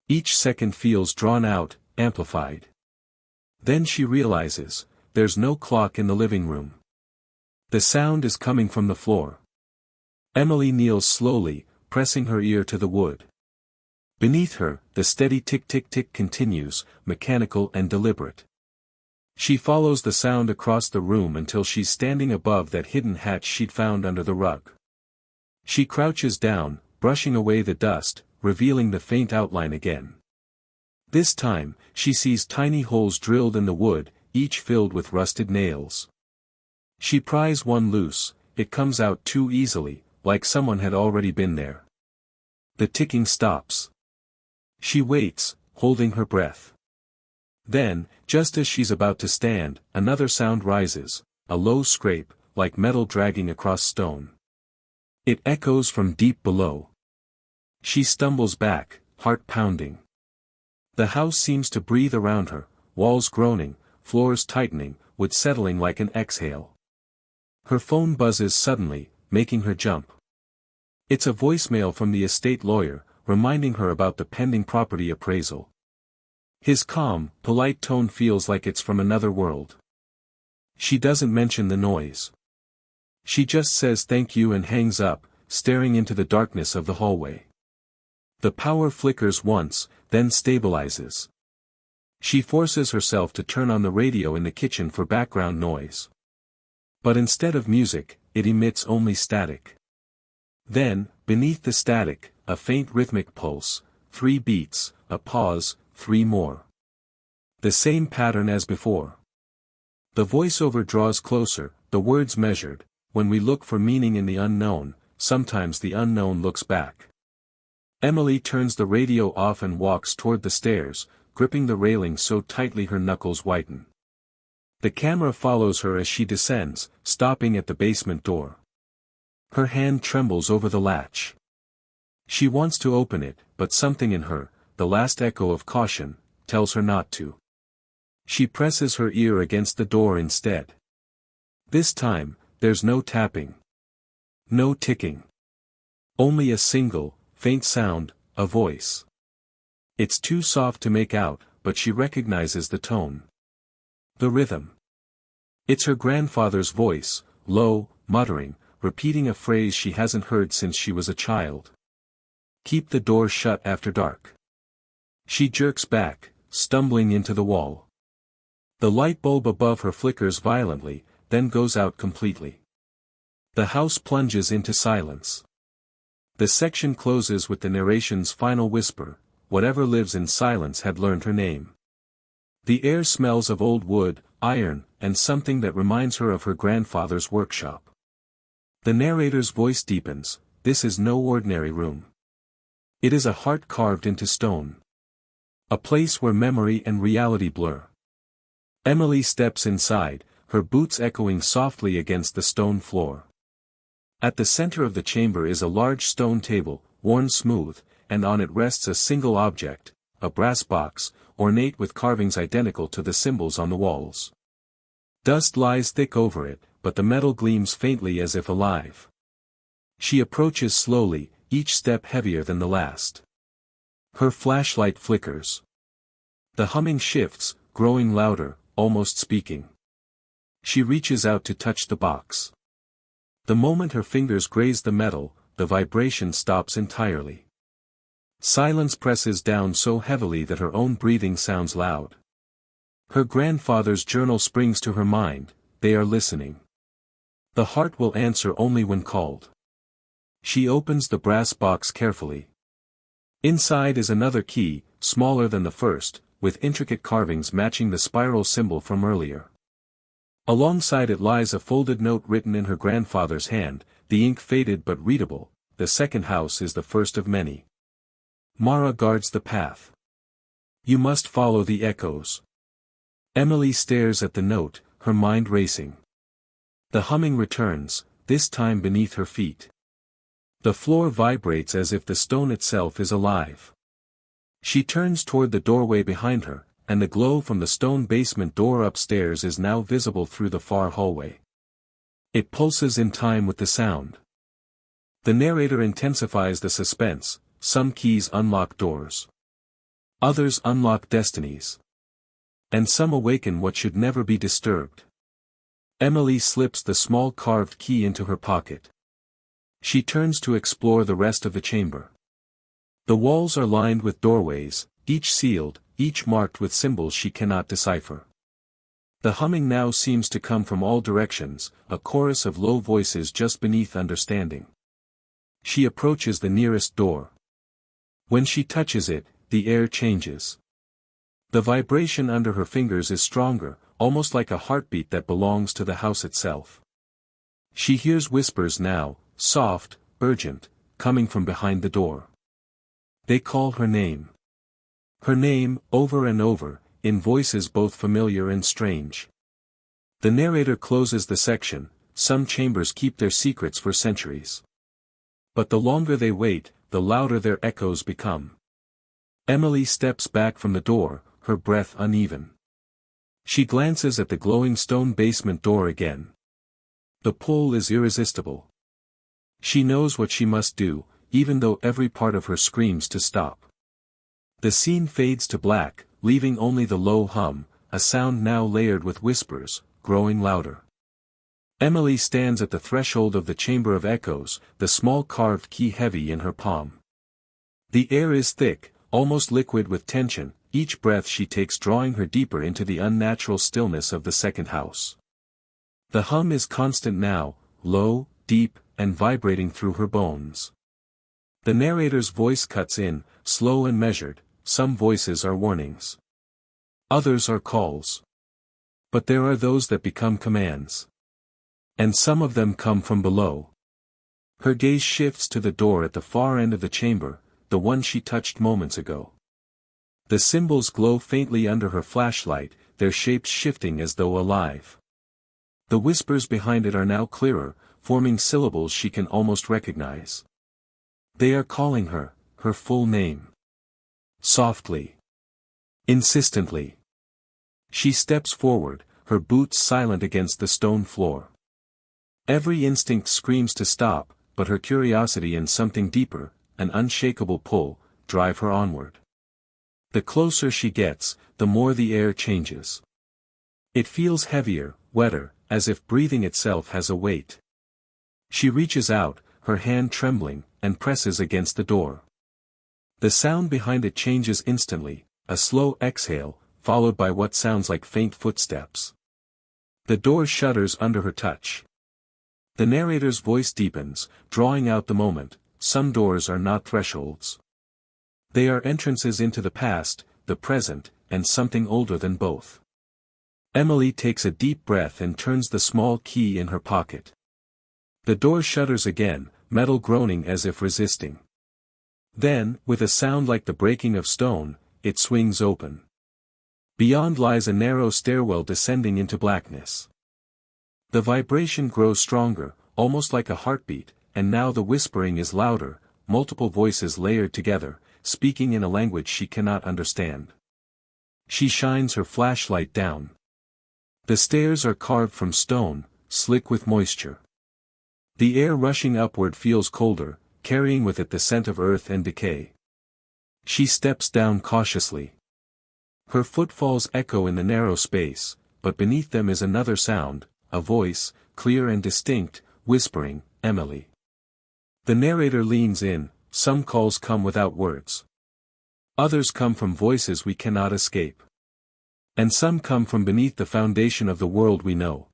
Each second feels drawn out, amplified. Then she realizes, there's no clock in the living room. The sound is coming from the floor. Emily kneels slowly, pressing her ear to the wood. Beneath her, the steady tick-tick-tick continues, mechanical and deliberate. She follows the sound across the room until she's standing above that hidden hatch she'd found under the rug. She crouches down, brushing away the dust, revealing the faint outline again. This time, she sees tiny holes drilled in the wood, each filled with rusted nails. She pries one loose, it comes out too easily, like someone had already been there. The ticking stops. She waits, holding her breath. Then, just as she's about to stand, another sound rises, a low scrape, like metal dragging across stone. It echoes from deep below. She stumbles back, heart pounding. The house seems to breathe around her, walls groaning, floors tightening, wood settling like an exhale. Her phone buzzes suddenly, making her jump. It's a voicemail from the estate lawyer, reminding her about the pending property appraisal. His calm, polite tone feels like it's from another world. She doesn't mention the noise. She just says thank you and hangs up, staring into the darkness of the hallway. The power flickers once, then stabilizes. She forces herself to turn on the radio in the kitchen for background noise. But instead of music, it emits only static. Then, beneath the static, a faint rhythmic pulse, 3 beats, a pause, 3 more. The same pattern as before. The voiceover draws closer, the words measured. When we look for meaning in the unknown, sometimes the unknown looks back. Emily turns the radio off and walks toward the stairs, gripping the railing so tightly her knuckles whiten. The camera follows her as she descends, stopping at the basement door. Her hand trembles over the latch. She wants to open it, but something in her, the last echo of caution, tells her not to. She presses her ear against the door instead. This time, there's no tapping. No ticking. Only a single, faint sound, a voice. It's too soft to make out, but she recognizes the tone. The rhythm. It's her grandfather's voice, low, muttering, repeating a phrase she hasn't heard since she was a child. Keep the door shut after dark. She jerks back, stumbling into the wall. The light bulb above her flickers violently, then goes out completely. The house plunges into silence. The section closes with the narration's final whisper, whatever lives in silence had learned her name. The air smells of old wood, iron, and something that reminds her of her grandfather's workshop. The narrator's voice deepens, this is no ordinary room. It is a heart carved into stone. A place where memory and reality blur. Emily steps inside, her boots echoing softly against the stone floor. At the center of the chamber is a large stone table, worn smooth, and on it rests a single object, a brass box, ornate with carvings identical to the symbols on the walls. Dust lies thick over it, but the metal gleams faintly as if alive. She approaches slowly, each step heavier than the last. Her flashlight flickers. The humming shifts, growing louder, almost speaking. She reaches out to touch the box. The moment her fingers graze the metal, the vibration stops entirely. Silence presses down so heavily that her own breathing sounds loud. Her grandfather's journal springs to her mind, they are listening. The heart will answer only when called. She opens the brass box carefully. Inside is another key, smaller than the first, with intricate carvings matching the spiral symbol from earlier. Alongside it lies a folded note written in her grandfather's hand, the ink faded but readable, the second house is the first of many. Mara guards the path. You must follow the echoes. Emily stares at the note, her mind racing. The humming returns, this time beneath her feet. The floor vibrates as if the stone itself is alive. She turns toward the doorway behind her, and the glow from the stone basement door upstairs is now visible through the far hallway. It pulses in time with the sound. The narrator intensifies the suspense, some keys unlock doors. Others unlock destinies. And some awaken what should never be disturbed. Emily slips the small carved key into her pocket. She turns to explore the rest of the chamber. The walls are lined with doorways, each sealed, each marked with symbols she cannot decipher. The humming now seems to come from all directions, a chorus of low voices just beneath understanding. She approaches the nearest door. When she touches it, the air changes. The vibration under her fingers is stronger, almost like a heartbeat that belongs to the house itself. She hears whispers now, soft, urgent, coming from behind the door. They call her name. Her name, over and over, in voices both familiar and strange. The narrator closes the section. Some chambers keep their secrets for centuries. But the longer they wait, the louder their echoes become. Emily steps back from the door, her breath uneven. She glances at the glowing stone basement door again. The pull is irresistible. She knows what she must do, even though every part of her screams to stop. The scene fades to black, leaving only the low hum, a sound now layered with whispers, growing louder. Emily stands at the threshold of the chamber of echoes, the small carved key heavy in her palm. The air is thick, almost liquid with tension, each breath she takes drawing her deeper into the unnatural stillness of the second house. The hum is constant now, low, deep, and vibrating through her bones. The narrator's voice cuts in, slow and measured. Some voices are warnings. Others are calls. But there are those that become commands. And some of them come from below. Her gaze shifts to the door at the far end of the chamber, the one she touched moments ago. The symbols glow faintly under her flashlight, their shapes shifting as though alive. The whispers behind it are now clearer, forming syllables she can almost recognize. They are calling her, her full name. Softly. Insistently. She steps forward, her boots silent against the stone floor. Every instinct screams to stop, but her curiosity and something deeper, an unshakable pull, drive her onward. The closer she gets, the more the air changes. It feels heavier, wetter, as if breathing itself has a weight. She reaches out, her hand trembling, and presses against the door. The sound behind it changes instantly, a slow exhale, followed by what sounds like faint footsteps. The door shudders under her touch. The narrator's voice deepens, drawing out the moment. Some doors are not thresholds. They are entrances into the past, the present, and something older than both. Emily takes a deep breath and turns the small key in her pocket. The door shudders again, metal groaning as if resisting. Then, with a sound like the breaking of stone, it swings open. Beyond lies a narrow stairwell descending into blackness. The vibration grows stronger, almost like a heartbeat, and now the whispering is louder, multiple voices layered together, speaking in a language she cannot understand. She shines her flashlight down. The stairs are carved from stone, slick with moisture. The air rushing upward feels colder, carrying with it the scent of earth and decay. She steps down cautiously. Her footfalls echo in the narrow space, but beneath them is another sound, a voice, clear and distinct, whispering, "Emily." The narrator leans in. Some calls come without words. Others come from voices we cannot escape. And some come from beneath the foundation of the world we know.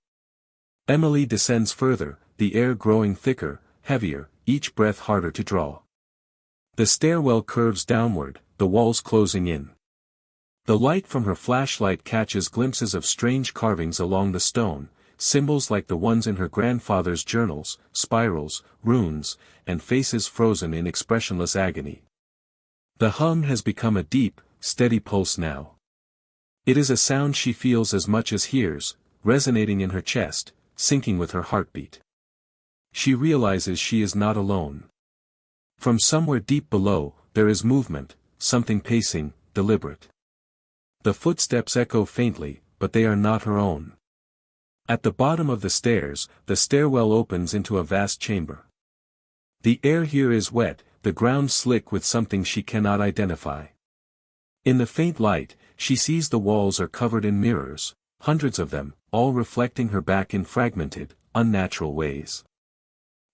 Emily descends further, the air growing thicker, heavier, each breath harder to draw. The stairwell curves downward, the walls closing in. The light from her flashlight catches glimpses of strange carvings along the stone, symbols like the ones in her grandfather's journals, spirals, runes, and faces frozen in expressionless agony. The hum has become a deep, steady pulse now. It is a sound she feels as much as hears, resonating in her chest, syncing with her heartbeat. She realizes she is not alone. From somewhere deep below, there is movement, something pacing, deliberate. The footsteps echo faintly, but they are not her own. At the bottom of the stairs, the stairwell opens into a vast chamber. The air here is wet, the ground slick with something she cannot identify. In the faint light, she sees the walls are covered in mirrors, hundreds of them, all reflecting her back in fragmented, unnatural ways.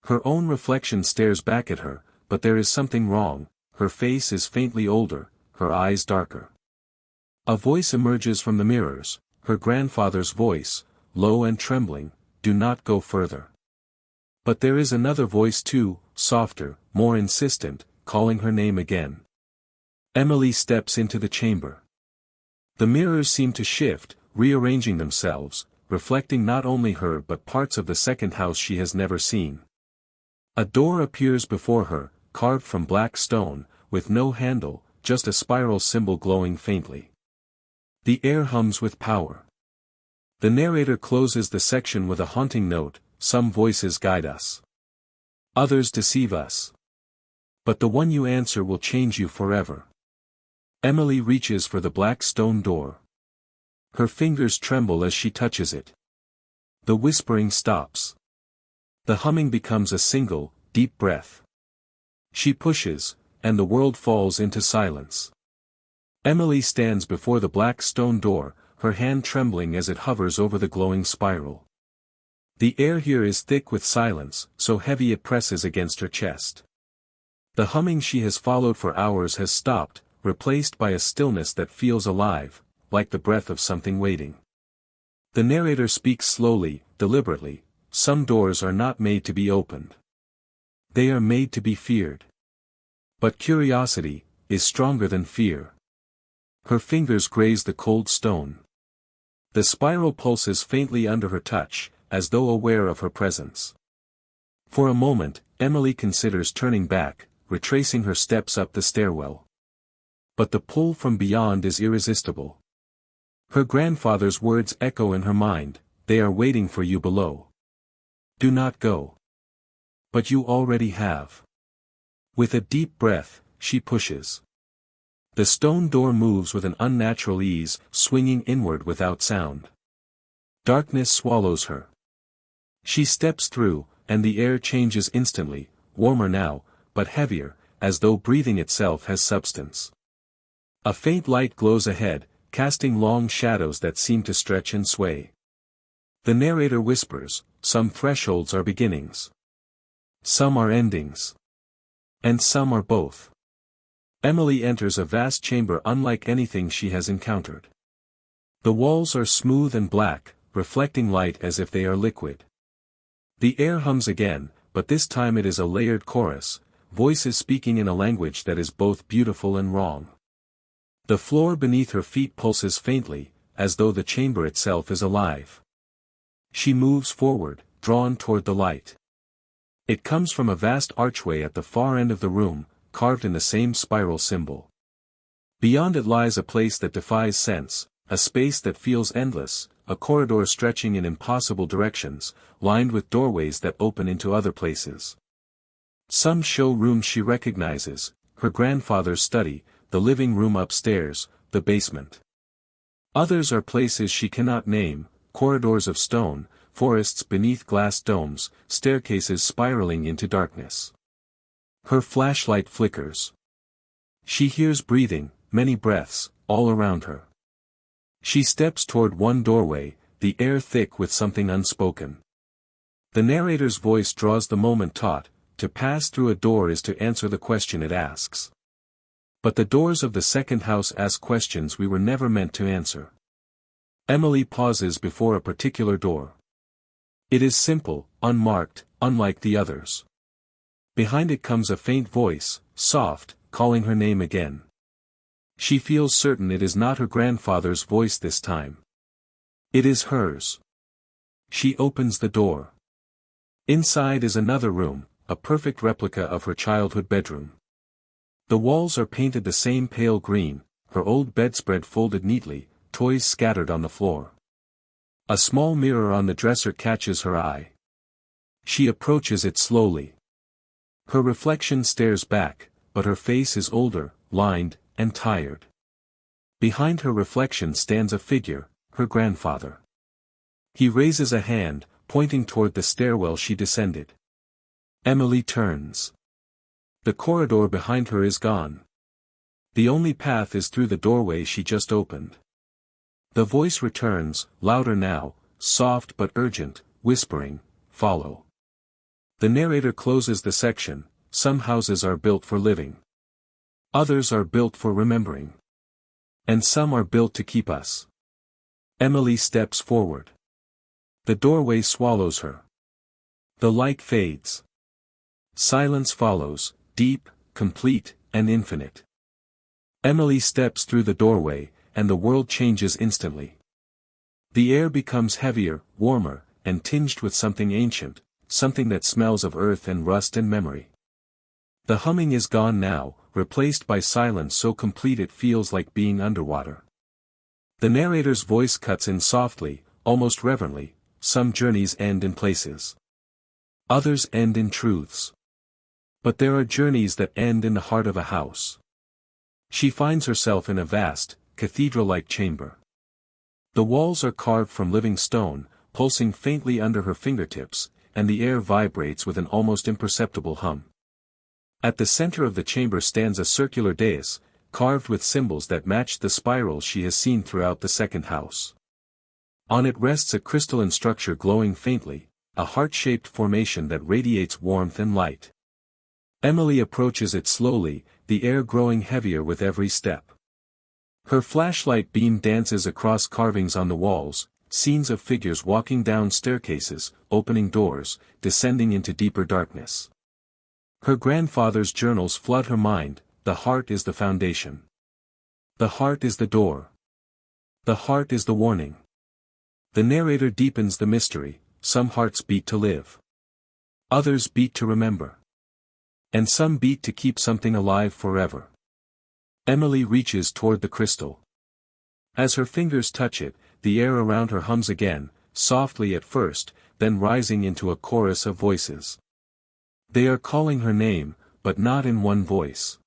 Her own reflection stares back at her, but there is something wrong. Her face is faintly older, her eyes darker. A voice emerges from the mirrors, her grandfather's voice, low and trembling, "Do not go further." But there is another voice too, softer, more insistent, calling her name again. Emily steps into the chamber. The mirrors seem to shift, rearranging themselves, reflecting not only her but parts of the second house she has never seen. A door appears before her, carved from black stone, with no handle, just a spiral symbol glowing faintly. The air hums with power. The narrator closes the section with a haunting note: "Some voices guide us. Others deceive us. But the one you answer will change you forever." Emily reaches for the black stone door. Her fingers tremble as she touches it. The whispering stops. The humming becomes a single, deep breath. She pushes, and the world falls into silence. Emily stands before the black stone door, her hand trembling as it hovers over the glowing spiral. The air here is thick with silence, so heavy it presses against her chest. The humming she has followed for hours has stopped, replaced by a stillness that feels alive, like the breath of something waiting. The narrator speaks slowly, deliberately: "Some doors are not made to be opened. They are made to be feared. But curiosity is stronger than fear." Her fingers graze the cold stone. The spiral pulses faintly under her touch, as though aware of her presence. For a moment, Emily considers turning back, retracing her steps up the stairwell. But the pull from beyond is irresistible. Her grandfather's words echo in her mind: "They are waiting for you below. Do not go." But you already have. With a deep breath, she pushes. The stone door moves with an unnatural ease, swinging inward without sound. Darkness swallows her. She steps through, and the air changes instantly, warmer now, but heavier, as though breathing itself has substance. A faint light glows ahead, casting long shadows that seem to stretch and sway. The narrator whispers: "Some thresholds are beginnings. Some are endings. And some are both." Emily enters a vast chamber unlike anything she has encountered. The walls are smooth and black, reflecting light as if they are liquid. The air hums again, but this time it is a layered chorus, voices speaking in a language that is both beautiful and wrong. The floor beneath her feet pulses faintly, as though the chamber itself is alive. She moves forward, drawn toward the light. It comes from a vast archway at the far end of the room, carved in the same spiral symbol. Beyond it lies a place that defies sense, a space that feels endless, a corridor stretching in impossible directions, lined with doorways that open into other places. Some show rooms she recognizes: her grandfather's study, the living room upstairs, the basement. Others are places she cannot name: corridors of stone, forests beneath glass domes, staircases spiraling into darkness. Her flashlight flickers. She hears breathing, many breaths, all around her. She steps toward one doorway, the air thick with something unspoken. The narrator's voice draws the moment taut: "To pass through a door is to answer the question it asks." But the doors of the second house ask questions we were never meant to answer. Emily pauses before a particular door. It is simple, unmarked, unlike the others. Behind it comes a faint voice, soft, calling her name again. She feels certain it is not her grandfather's voice this time. It is hers. She opens the door. Inside is another room, a perfect replica of her childhood bedroom. The walls are painted the same pale green, her old bedspread folded neatly, toys scattered on the floor. A small mirror on the dresser catches her eye. She approaches it slowly. Her reflection stares back, but her face is older, lined, and tired. Behind her reflection stands a figure, her grandfather. He raises a hand, pointing toward the stairwell she descended. Emily turns. The corridor behind her is gone. The only path is through the doorway she just opened. The voice returns, louder now, soft but urgent, whispering, "Follow." The narrator closes the section. Some houses are built for living. Others are built for remembering. And some are built to keep us. Emily steps forward. The doorway swallows her. The light fades. Silence follows, deep, complete, and infinite. Emily steps through the doorway, and the world changes instantly. The air becomes heavier, warmer, and tinged with something ancient, something that smells of earth and rust and memory. The humming is gone now, replaced by silence so complete it feels like being underwater. The narrator's voice cuts in softly, almost reverently. Some journeys end in places. Others end in truths. But there are journeys that end in the heart of a house. She finds herself in a vast, cathedral-like chamber. The walls are carved from living stone, pulsing faintly under her fingertips, and the air vibrates with an almost imperceptible hum. At the center of the chamber stands a circular dais, carved with symbols that match the spirals she has seen throughout the second house. On it rests a crystalline structure glowing faintly, a heart-shaped formation that radiates warmth and light. Emily approaches it slowly, the air growing heavier with every step. Her flashlight beam dances across carvings on the walls, scenes of figures walking down staircases, opening doors, descending into deeper darkness. Her grandfather's journals flood her mind. The heart is the foundation. The heart is the door. The heart is the warning. The narrator deepens the mystery. Some hearts beat to live. Others beat to remember. And some beat to keep something alive forever. Emily reaches toward the crystal. As her fingers touch it, the air around her hums again, softly at first, then rising into a chorus of voices. They are calling her name, but not in one voice.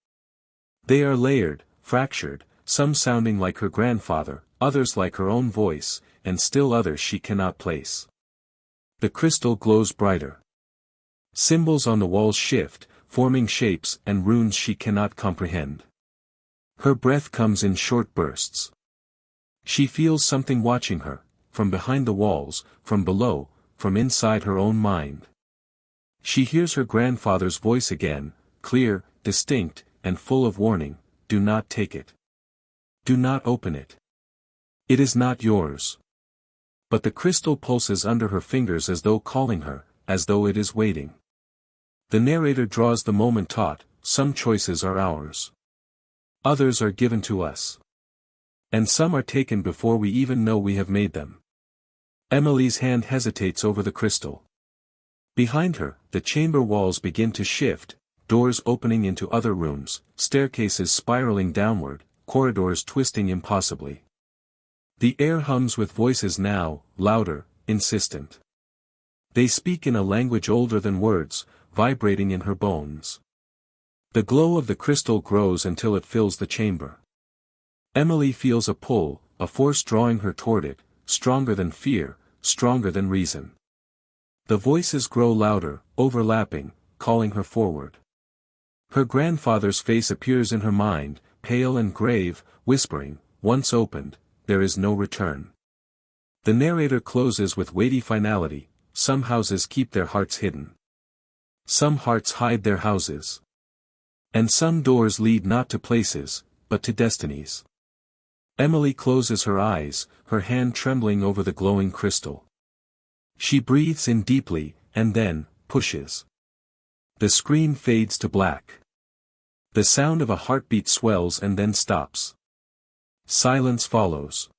They are layered, fractured, some sounding like her grandfather, others like her own voice, and still others she cannot place. The crystal glows brighter. Symbols on the walls shift, forming shapes and runes she cannot comprehend. Her breath comes in short bursts. She feels something watching her, from behind the walls, from below, from inside her own mind. She hears her grandfather's voice again, clear, distinct, and full of warning. Do not take it. Do not open it. It is not yours. But the crystal pulses under her fingers as though calling her, as though it is waiting. The narrator draws the moment taut. Some choices are ours. Others are given to us. And some are taken before we even know we have made them. Emily's hand hesitates over the crystal. Behind her, the chamber walls begin to shift, doors opening into other rooms, staircases spiraling downward, corridors twisting impossibly. The air hums with voices now, louder, insistent. They speak in a language older than words, vibrating in her bones. The glow of the crystal grows until it fills the chamber. Emily feels a pull, a force drawing her toward it, stronger than fear, stronger than reason. The voices grow louder, overlapping, calling her forward. Her grandfather's face appears in her mind, pale and grave, whispering, "Once opened, there is no return." The narrator closes with weighty finality. Some houses keep their hearts hidden. Some hearts hide their houses. And some doors lead not to places, but to destinies. Emily closes her eyes, her hand trembling over the glowing crystal. She breathes in deeply, and then, pushes. The screen fades to black. The sound of a heartbeat swells and then stops. Silence follows.